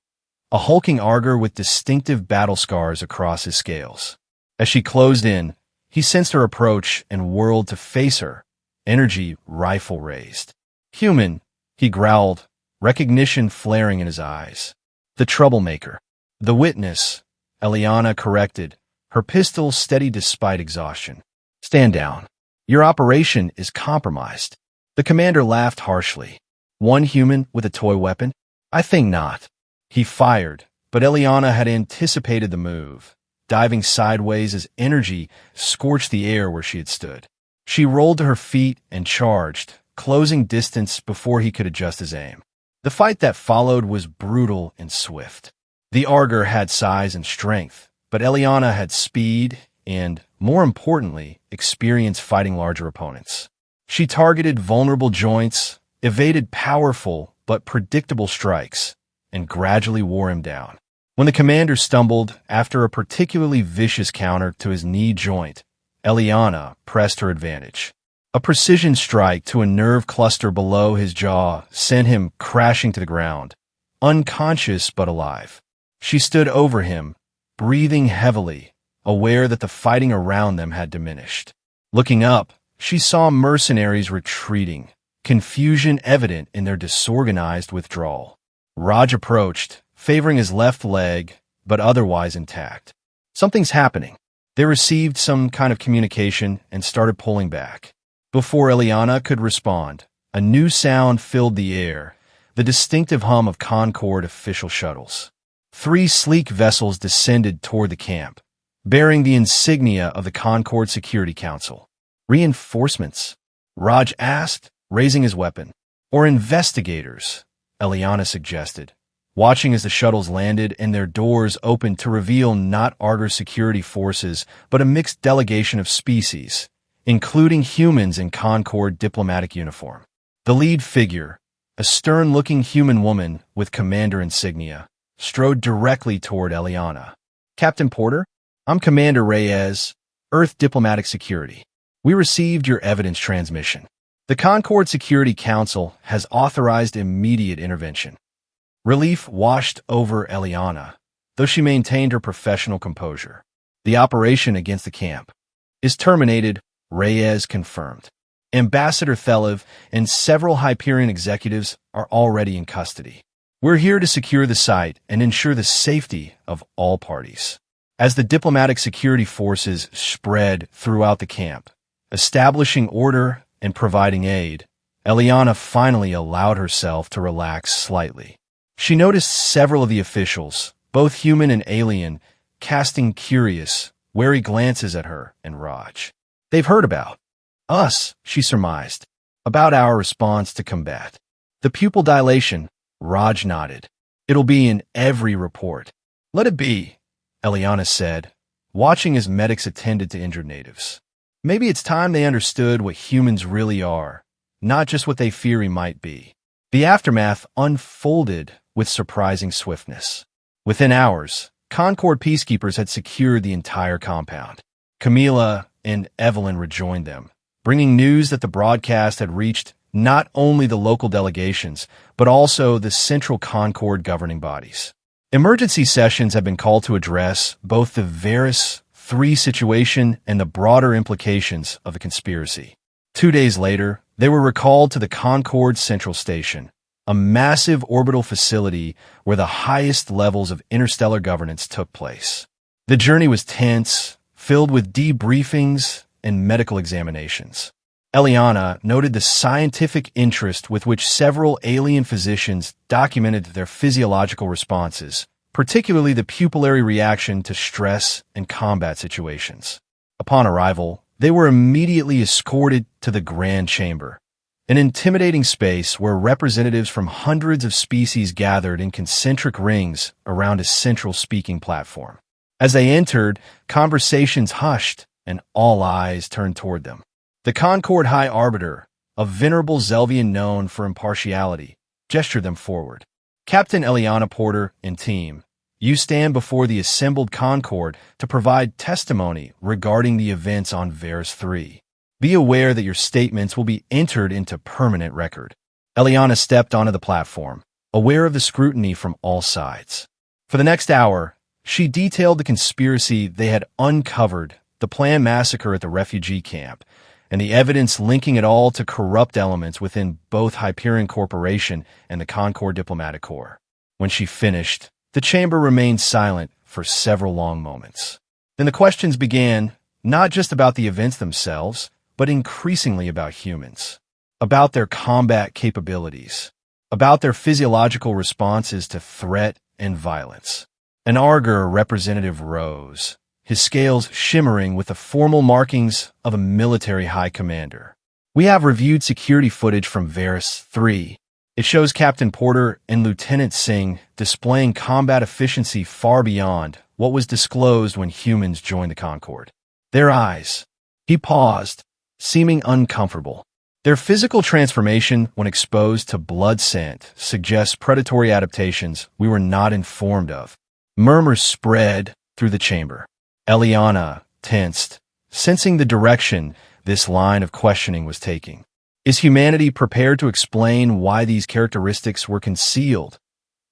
a hulking augur with distinctive battle scars across his scales. As she closed in, he sensed her approach and whirled to face her, energy rifle raised. "Human," he growled, recognition flaring in his eyes. "The troublemaker." "The witness," Eliana corrected, her pistol steady despite exhaustion. "Stand down. Your operation is compromised." The commander laughed harshly. "One human with a toy weapon? I think not." He fired, but Eliana had anticipated the move, diving sideways as energy scorched the air where she had stood. She rolled to her feet and charged, closing distance before he could adjust his aim. The fight that followed was brutal and swift. The augur had size and strength, but Eliana had speed and, more importantly, experience fighting larger opponents. She targeted vulnerable joints, evaded powerful but predictable strikes, and gradually wore him down. When the commander stumbled after a particularly vicious counter to his knee joint, Eliana pressed her advantage. A precision strike to a nerve cluster below his jaw sent him crashing to the ground, unconscious but alive. She stood over him, breathing heavily, aware that the fighting around them had diminished. Looking up, she saw mercenaries retreating, confusion evident in their disorganized withdrawal. Raj approached, favoring his left leg, but otherwise intact. "Something's happening." They received some kind of communication and started pulling back. Before Eliana could respond, a new sound filled the air, the distinctive hum of Concorde official shuttles. 3 sleek vessels descended toward the camp, bearing the insignia of the Concorde Security Council. "Reinforcements?" Raj asked, raising his weapon. "Or investigators?" Eliana suggested, watching as the shuttles landed and their doors opened to reveal not Augur security forces, but a mixed delegation of species, including humans in Concorde diplomatic uniform. The lead figure, a stern-looking human woman with commander insignia, strode directly toward Eliana. "Captain Porter, I'm Commander Reyes, Earth Diplomatic Security. We received your evidence transmission. The Concorde Security Council has authorized immediate intervention." Relief washed over Eliana, though she maintained her professional composure. "The operation against the camp is terminated," Reyes confirmed. "Ambassador Thelev and several Hyperion executives are already in custody. We're here to secure the site and ensure the safety of all parties." As the diplomatic security forces spread throughout the camp, establishing order and providing aid, Eliana finally allowed herself to relax slightly. She noticed several of the officials, both human and alien, casting curious, wary glances at her and Raj. "They've heard about us," she surmised, "about our response to combat. The pupil dilation," Raj nodded. "It'll be in every report." "Let it be," Eliana said, watching as medics attended to injured natives. Maybe it's time they understood what humans really are, not just what they fear we might be. The aftermath unfolded with surprising swiftness. Within hours, Concorde peacekeepers had secured the entire compound. Camila and Evelyn rejoined them, bringing news that the broadcast had reached not only the local delegations, but also the Central Concord governing bodies. Emergency sessions have been called to address both the Varus 3 situation and the broader implications of the conspiracy. 2 days later, they were recalled to the Concord Central Station, a massive orbital facility where the highest levels of interstellar governance took place. The journey was tense, filled with debriefings and medical examinations. Eliana noted the scientific interest with which several alien physicians documented their physiological responses, particularly the pupillary reaction to stress and combat situations. Upon arrival, they were immediately escorted to the Grand Chamber, an intimidating space where representatives from hundreds of species gathered in concentric rings around a central speaking platform. As they entered, conversations hushed and all eyes turned toward them. The Concord High Arbiter, a venerable Zelvian known for impartiality, gestured them forward. Captain Eliana Porter and team, you stand before the assembled Concord to provide testimony regarding the events on Varus 3. Be aware that your statements will be entered into permanent record. Eliana stepped onto the platform, aware of the scrutiny from all sides. For the next hour, she detailed the conspiracy they had uncovered, the planned massacre at the refugee camp, and the evidence linking it all to corrupt elements within both Hyperion Corporation and the Concord Diplomatic Corps. When she finished, the chamber remained silent for several long moments. Then the questions began, not just about the events themselves, but increasingly about humans, about their combat capabilities, about their physiological responses to threat and violence. An Argur representative rose, his scales shimmering with the formal markings of a military high commander. We have reviewed security footage from Varus 3. It shows Captain Porter and Lieutenant Singh displaying combat efficiency far beyond what was disclosed when humans joined the Concord. Their eyes. He paused, seeming uncomfortable. Their physical transformation when exposed to blood scent suggests predatory adaptations we were not informed of. Murmurs spread through the chamber. Eliana tensed, sensing the direction this line of questioning was taking. Is humanity prepared to explain why these characteristics were concealed?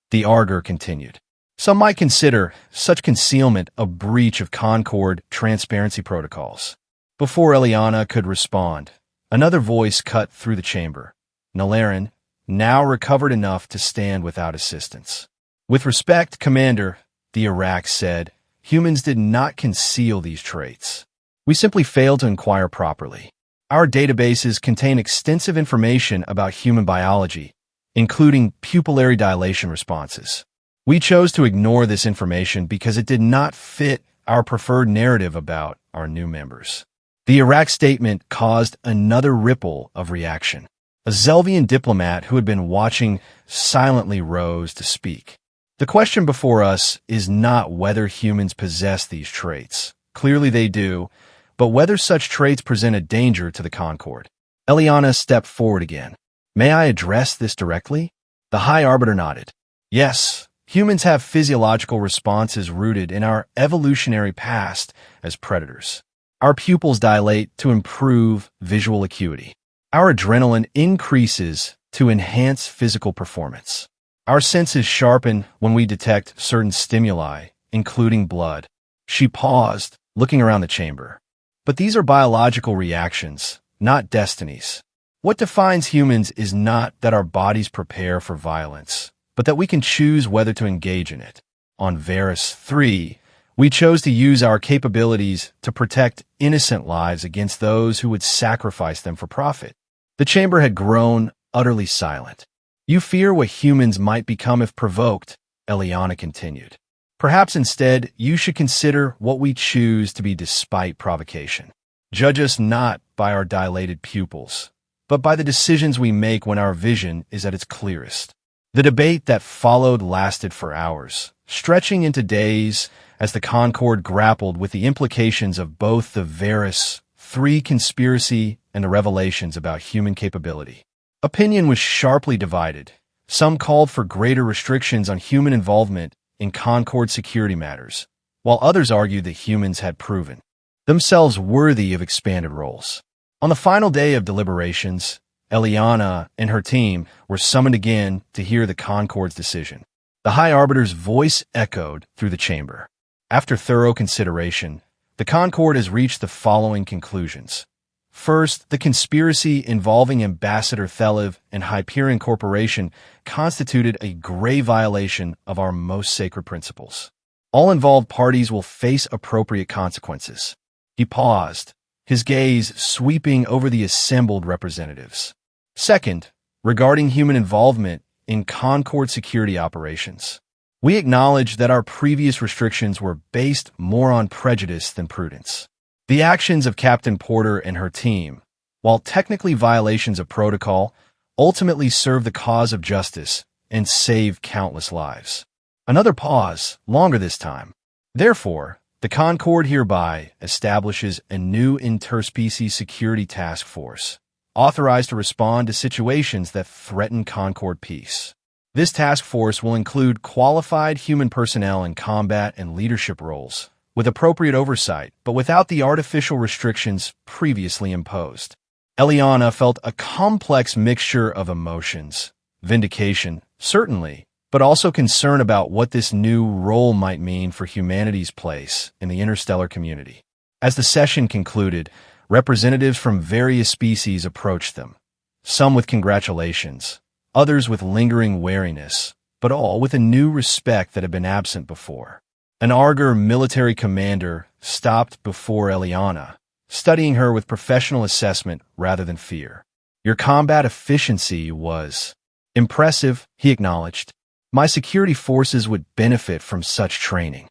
The Argur continued. Some might consider such concealment a breach of Concord transparency protocols. Before Eliana could respond, another voice cut through the chamber. Nalaran, now recovered enough to stand without assistance. With respect, Commander, the Iraq said, humans did not conceal these traits. We simply failed to inquire properly. Our databases contain extensive information about human biology, including pupillary dilation responses. We chose to ignore this information because it did not fit our preferred narrative about our new members. The Iraq statement caused another ripple of reaction. A Zelvian diplomat who had been watching silently rose to speak. The question before us is not whether humans possess these traits. Clearly they do, but whether such traits present a danger to the Concord. Eliana stepped forward again. May I address this directly? The High Arbiter nodded. Yes, humans have physiological responses rooted in our evolutionary past as predators. Our pupils dilate to improve visual acuity. Our adrenaline increases to enhance physical performance. Our senses sharpen when we detect certain stimuli, including blood. She paused, looking around the chamber. But these are biological reactions, not destinies. What defines humans is not that our bodies prepare for violence, but that we can choose whether to engage in it. On Varus 3, we chose to use our capabilities to protect innocent lives against those who would sacrifice them for profit. The chamber had grown utterly silent. You fear what humans might become if provoked, Eliana continued. Perhaps instead you should consider what we choose to be despite provocation. Judge us not by our dilated pupils, but by the decisions we make when our vision is at its clearest. The debate that followed lasted for hours, stretching into days as the Concord grappled with the implications of both the Varus 3 conspiracy and the revelations about human capability. Opinion was sharply divided. Some called for greater restrictions on human involvement in Concord security matters, while others argued that humans had proven themselves worthy of expanded roles. On the final day of deliberations, Eliana and her team were summoned again to hear the Concord's decision. The High Arbiter's voice echoed through the chamber. After thorough consideration, the Concord has reached the following conclusions. First, the conspiracy involving Ambassador Thelev and Hyperion Corporation constituted a grave violation of our most sacred principles. All involved parties will face appropriate consequences. He paused, his gaze sweeping over the assembled representatives. Second, regarding human involvement in Concord security operations, we acknowledge that our previous restrictions were based more on prejudice than prudence. The actions of Captain Porter and her team, while technically violations of protocol, ultimately serve the cause of justice and save countless lives. Another pause, longer this time. Therefore, the Concord hereby establishes a new interspecies security task force, authorized to respond to situations that threaten Concord peace. This task force will include qualified human personnel in combat and leadership roles, with appropriate oversight, but without the artificial restrictions previously imposed. Eliana felt a complex mixture of emotions, vindication, certainly, but also concern about what this new role might mean for humanity's place in the interstellar community. As the session concluded, representatives from various species approached them, some with congratulations, others with lingering wariness, but all with a new respect that had been absent before. An Arger military commander stopped before Eliana, studying her with professional assessment rather than fear. Your combat efficiency was impressive, he acknowledged. My security forces would benefit from such training.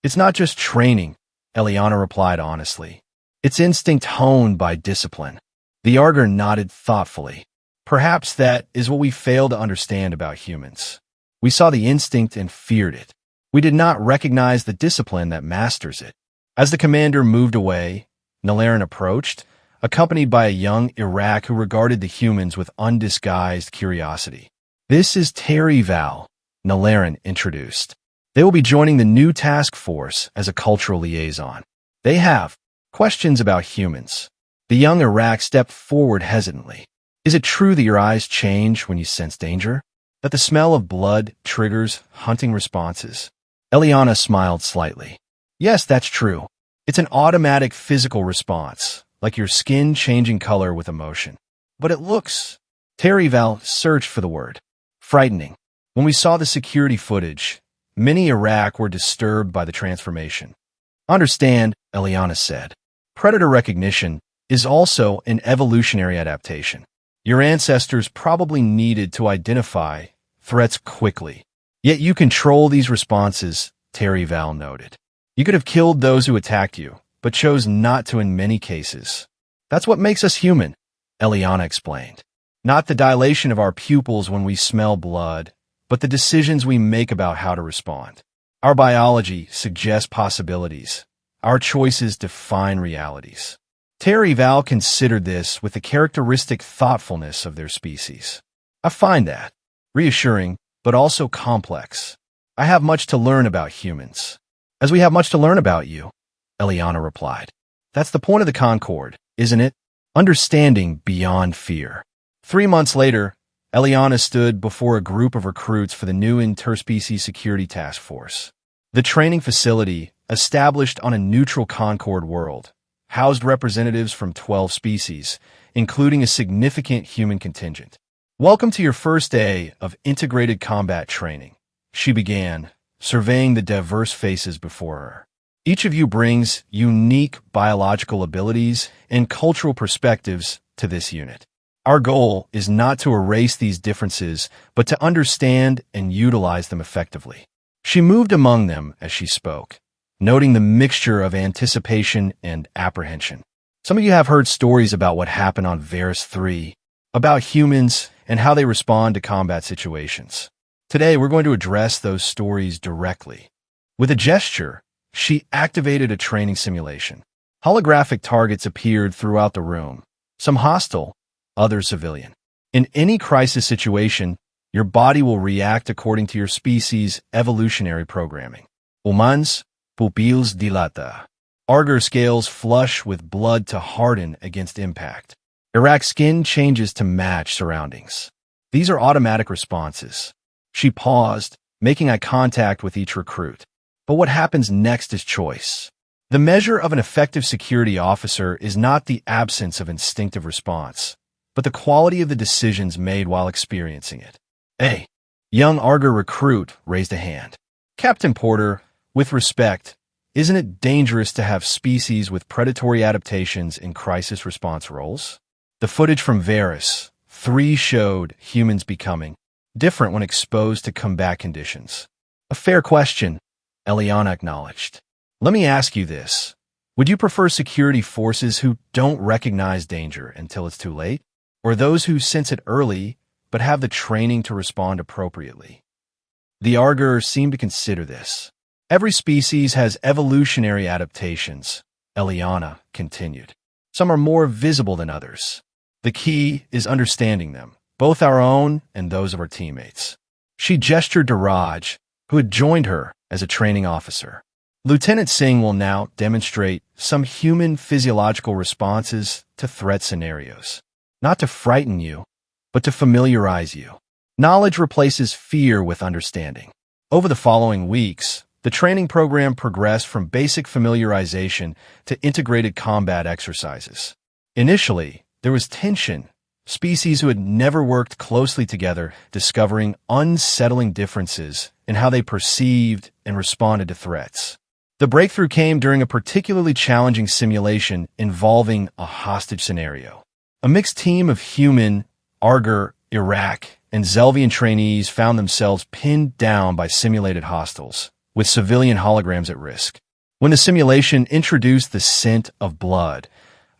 It's not just training, Eliana replied honestly. It's instinct honed by discipline. The Arger nodded thoughtfully. Perhaps that is what we fail to understand about humans. We saw the instinct and feared it. We did not recognize the discipline that masters it. As the commander moved away, Nalaran approached, accompanied by a young Iraq who regarded the humans with undisguised curiosity. This is Terry Val, Nalaran introduced. They will be joining the new task force as a cultural liaison. They have questions about humans. The young Iraq stepped forward hesitantly. Is it true that your eyes change when you sense danger? That the smell of blood triggers hunting responses? Eliana smiled slightly. Yes, that's true. It's an automatic physical response, like your skin changing color with emotion. But it looks... Terry Val searched for the word. Frightening. When we saw the security footage, many Iraq were disturbed by the transformation. Understand, Eliana said. Predator recognition is also an evolutionary adaptation. Your ancestors probably needed to identify threats quickly. Yet you control these responses, Terry Val noted. You could have killed those who attacked you, but chose not to in many cases. That's what makes us human, Eliana explained. Not the dilation of our pupils when we smell blood, but the decisions we make about how to respond. Our biology suggests possibilities. Our choices define realities. Terry Val considered this with the characteristic thoughtfulness of their species. I find that reassuring, but also complex. I have much to learn about humans. As we have much to learn about you, Eliana replied. That's the point of the Concord, isn't it? Understanding beyond fear. 3 months later, Eliana stood before a group of recruits for the new Interspecies Security Task Force. The training facility, established on a neutral Concord world, housed representatives from 12 species, including a significant human contingent. Welcome to your first day of integrated combat training, she began, surveying the diverse faces before her. Each of you brings unique biological abilities and cultural perspectives to this unit. Our goal is not to erase these differences, but to understand and utilize them effectively. She moved among them as she spoke, noting the mixture of anticipation and apprehension. Some of you have heard stories about what happened on Varus 3, about humans and how they respond to combat situations. Today, we're going to address those stories directly. With a gesture, she activated a training simulation. Holographic targets appeared throughout the room, some hostile, others civilian. In any crisis situation, your body will react according to your species' evolutionary programming. Humans, Pupils, Dilated. Arger scales flush with blood to harden against impact. Iraq's skin changes to match surroundings. These are automatic responses. She paused, making eye contact with each recruit. But what happens next is choice. The measure of an effective security officer is not the absence of instinctive response, but the quality of the decisions made while experiencing it. A young Arger recruit raised a hand. Captain Porter, with respect, isn't it dangerous to have species with predatory adaptations in crisis response roles? The footage from Varys 3 showed humans becoming different when exposed to combat conditions. A fair question, Eliana acknowledged. Let me ask you this. Would you prefer security forces who don't recognize danger until it's too late, or those who sense it early but have the training to respond appropriately? The Arger seemed to consider this. Every species has evolutionary adaptations, Eliana continued. Some are more visible than others. The key is understanding them, both our own and those of our teammates. She gestured to Raj, who had joined her as a training officer. Lieutenant Singh will now demonstrate some human physiological responses to threat scenarios. Not to frighten you, but to familiarize you. Knowledge replaces fear with understanding. Over the following weeks, the training program progressed from basic familiarization to integrated combat exercises. Initially, there was tension, species who had never worked closely together discovering unsettling differences in how they perceived and responded to threats. The breakthrough came during a particularly challenging simulation involving a hostage scenario. A mixed team of human, Arger, Iraq, and Zelvian trainees found themselves pinned down by simulated hostiles, with civilian holograms at risk. When the simulation introduced the scent of blood,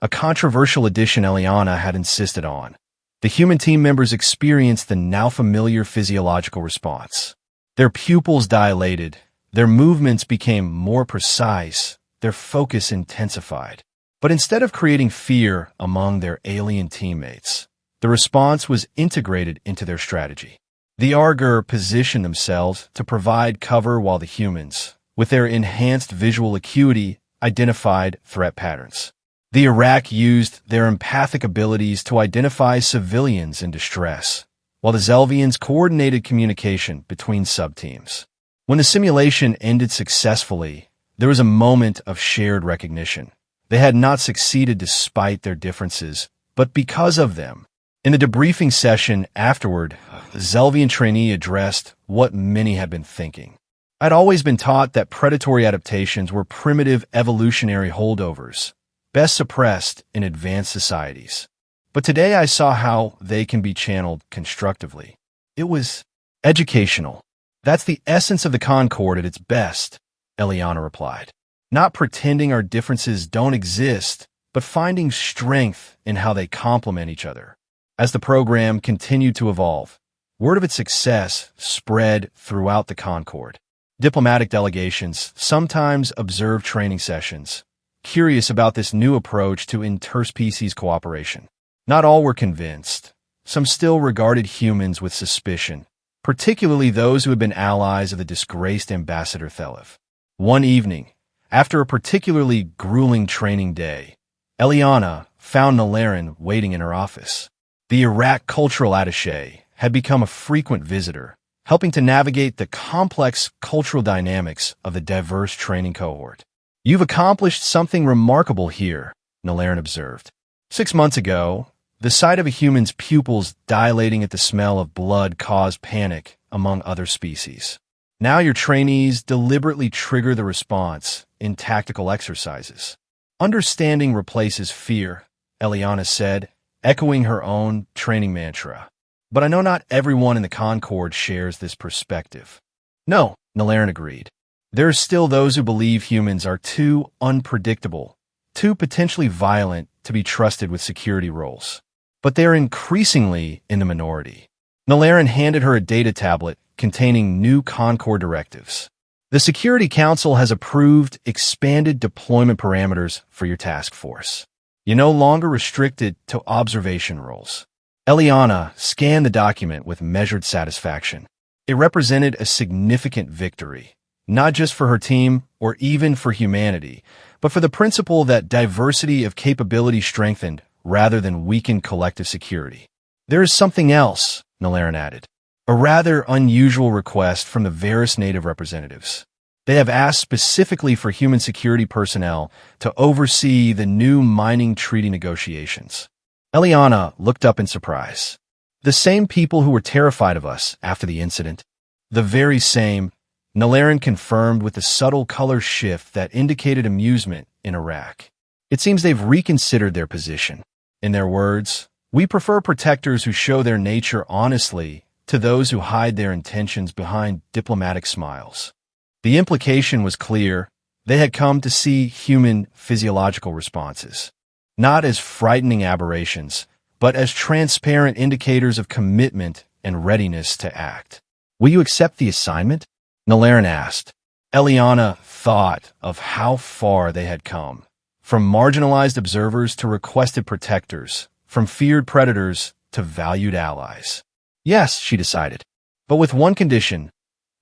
a controversial addition Eliana had insisted on, the human team members experienced the now familiar physiological response. Their pupils dilated, their movements became more precise, their focus intensified. But instead of creating fear among their alien teammates, the response was integrated into their strategy. The Arger positioned themselves to provide cover while the humans, with their enhanced visual acuity, identified threat patterns. The Iraq used their empathic abilities to identify civilians in distress, while the Zelvians coordinated communication between subteams. When the simulation ended successfully, there was a moment of shared recognition. They had not succeeded despite their differences, but because of them. In the debriefing session afterward, the Zelvian trainee addressed what many had been thinking. I'd always been taught that predatory adaptations were primitive evolutionary holdovers, best suppressed in advanced societies. But today I saw how they can be channeled constructively. It was educational. That's the essence of the Concord at its best, Eliana replied. Not pretending our differences don't exist, but finding strength in how they complement each other. As the program continued to evolve, word of its success spread throughout the Concord. Diplomatic delegations sometimes observed training sessions, curious about this new approach to interspecies cooperation. Not all were convinced. Some still regarded humans with suspicion, particularly those who had been allies of the disgraced Ambassador Thelev. One evening, after a particularly grueling training day, Eliana found Nalarin waiting in her office. The Iraq cultural attaché had become a frequent visitor, helping to navigate the complex cultural dynamics of the diverse training cohort. You've accomplished something remarkable here, Nalarin observed. 6 months ago, the sight of a human's pupils dilating at the smell of blood caused panic among other species. Now your trainees deliberately trigger the response in tactical exercises. Understanding replaces fear, Eliana said, echoing her own training mantra. But I know not everyone in the Concord shares this perspective. No, Nalarin agreed. There are still those who believe humans are too unpredictable, too potentially violent to be trusted with security roles. But they are increasingly in the minority. Nalarin handed her a data tablet containing new Concord directives. The Security Council has approved expanded deployment parameters for your task force. You're no longer restricted to observation roles. Eliana scanned the document with measured satisfaction. It represented a significant victory, not just for her team or even for humanity, but for the principle that diversity of capability strengthened rather than weaken collective security. There is something else, Nalaran added. A rather unusual request from the Varus native representatives. They have asked specifically for human security personnel to oversee the new mining treaty negotiations. Eliana looked up in surprise. The same people who were terrified of us after the incident. The very same, Nalaran confirmed with a subtle color shift that indicated amusement in Iraq. It seems they've reconsidered their position. In their words, we prefer protectors who show their nature honestly to those who hide their intentions behind diplomatic smiles. The implication was clear. They had come to see human physiological responses, not as frightening aberrations, but as transparent indicators of commitment and readiness to act. Will you accept the assignment? Nalaran asked. Eliana thought of how far they had come, from marginalized observers to requested protectors, from feared predators to valued allies. Yes, she decided, but with one condition.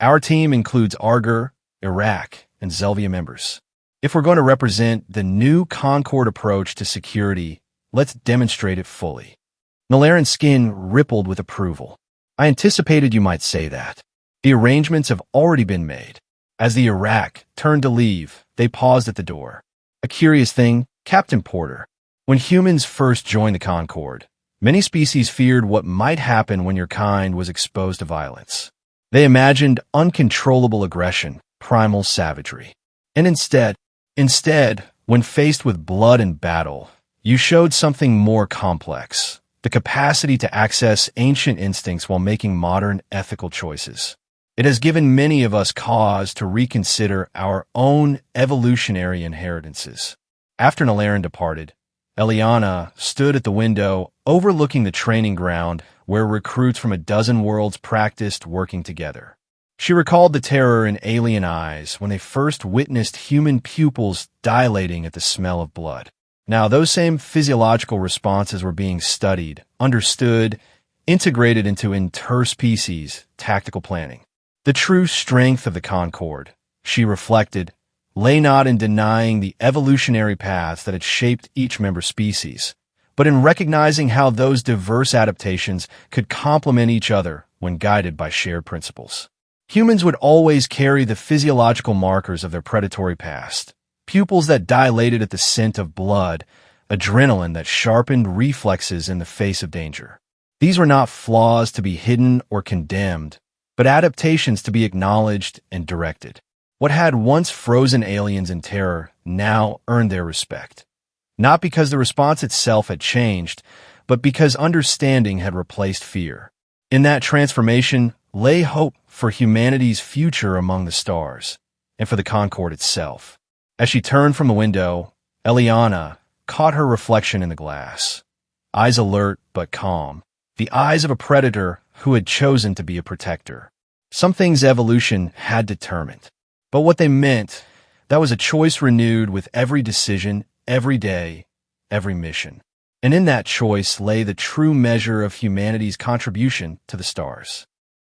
Our team includes Argur, Iraq, and Zelvia members. If we're going to represent the new Concord approach to security, let's demonstrate it fully. Nalaran's skin rippled with approval. I anticipated you might say that. The arrangements have already been made. As the Iraq turned to leave, they paused at the door. A curious thing, Captain Porter. When humans first joined the Concord, many species feared what might happen when your kind was exposed to violence. They imagined uncontrollable aggression, primal savagery. And instead, when faced with blood and battle, you showed something more complex, the capacity to access ancient instincts while making modern ethical choices. It has given many of us cause to reconsider our own evolutionary inheritances. After Nalaran departed, Eliana stood at the window overlooking the training ground where recruits from a dozen worlds practiced working together. She recalled the terror in alien eyes when they first witnessed human pupils dilating at the smell of blood. Now, those same physiological responses were being studied, understood, integrated into interspecies tactical planning. The true strength of the Concord, she reflected, lay not in denying the evolutionary paths that had shaped each member species, but in recognizing how those diverse adaptations could complement each other when guided by shared principles. Humans would always carry the physiological markers of their predatory past, pupils that dilated at the scent of blood, adrenaline that sharpened reflexes in the face of danger. These were not flaws to be hidden or condemned, but adaptations to be acknowledged and directed. What had once frozen aliens in terror now earned their respect, not because the response itself had changed, but because understanding had replaced fear. In that transformation lay hope for humanity's future among the stars, and for the Concord itself. As she turned from the window, Eliana caught her reflection in the glass, eyes alert but calm, the eyes of a predator who had chosen to be a protector. Some things evolution had determined, but what they meant, that was a choice renewed with every decision, every day, every mission. And in that choice lay the true measure of humanity's contribution to the stars.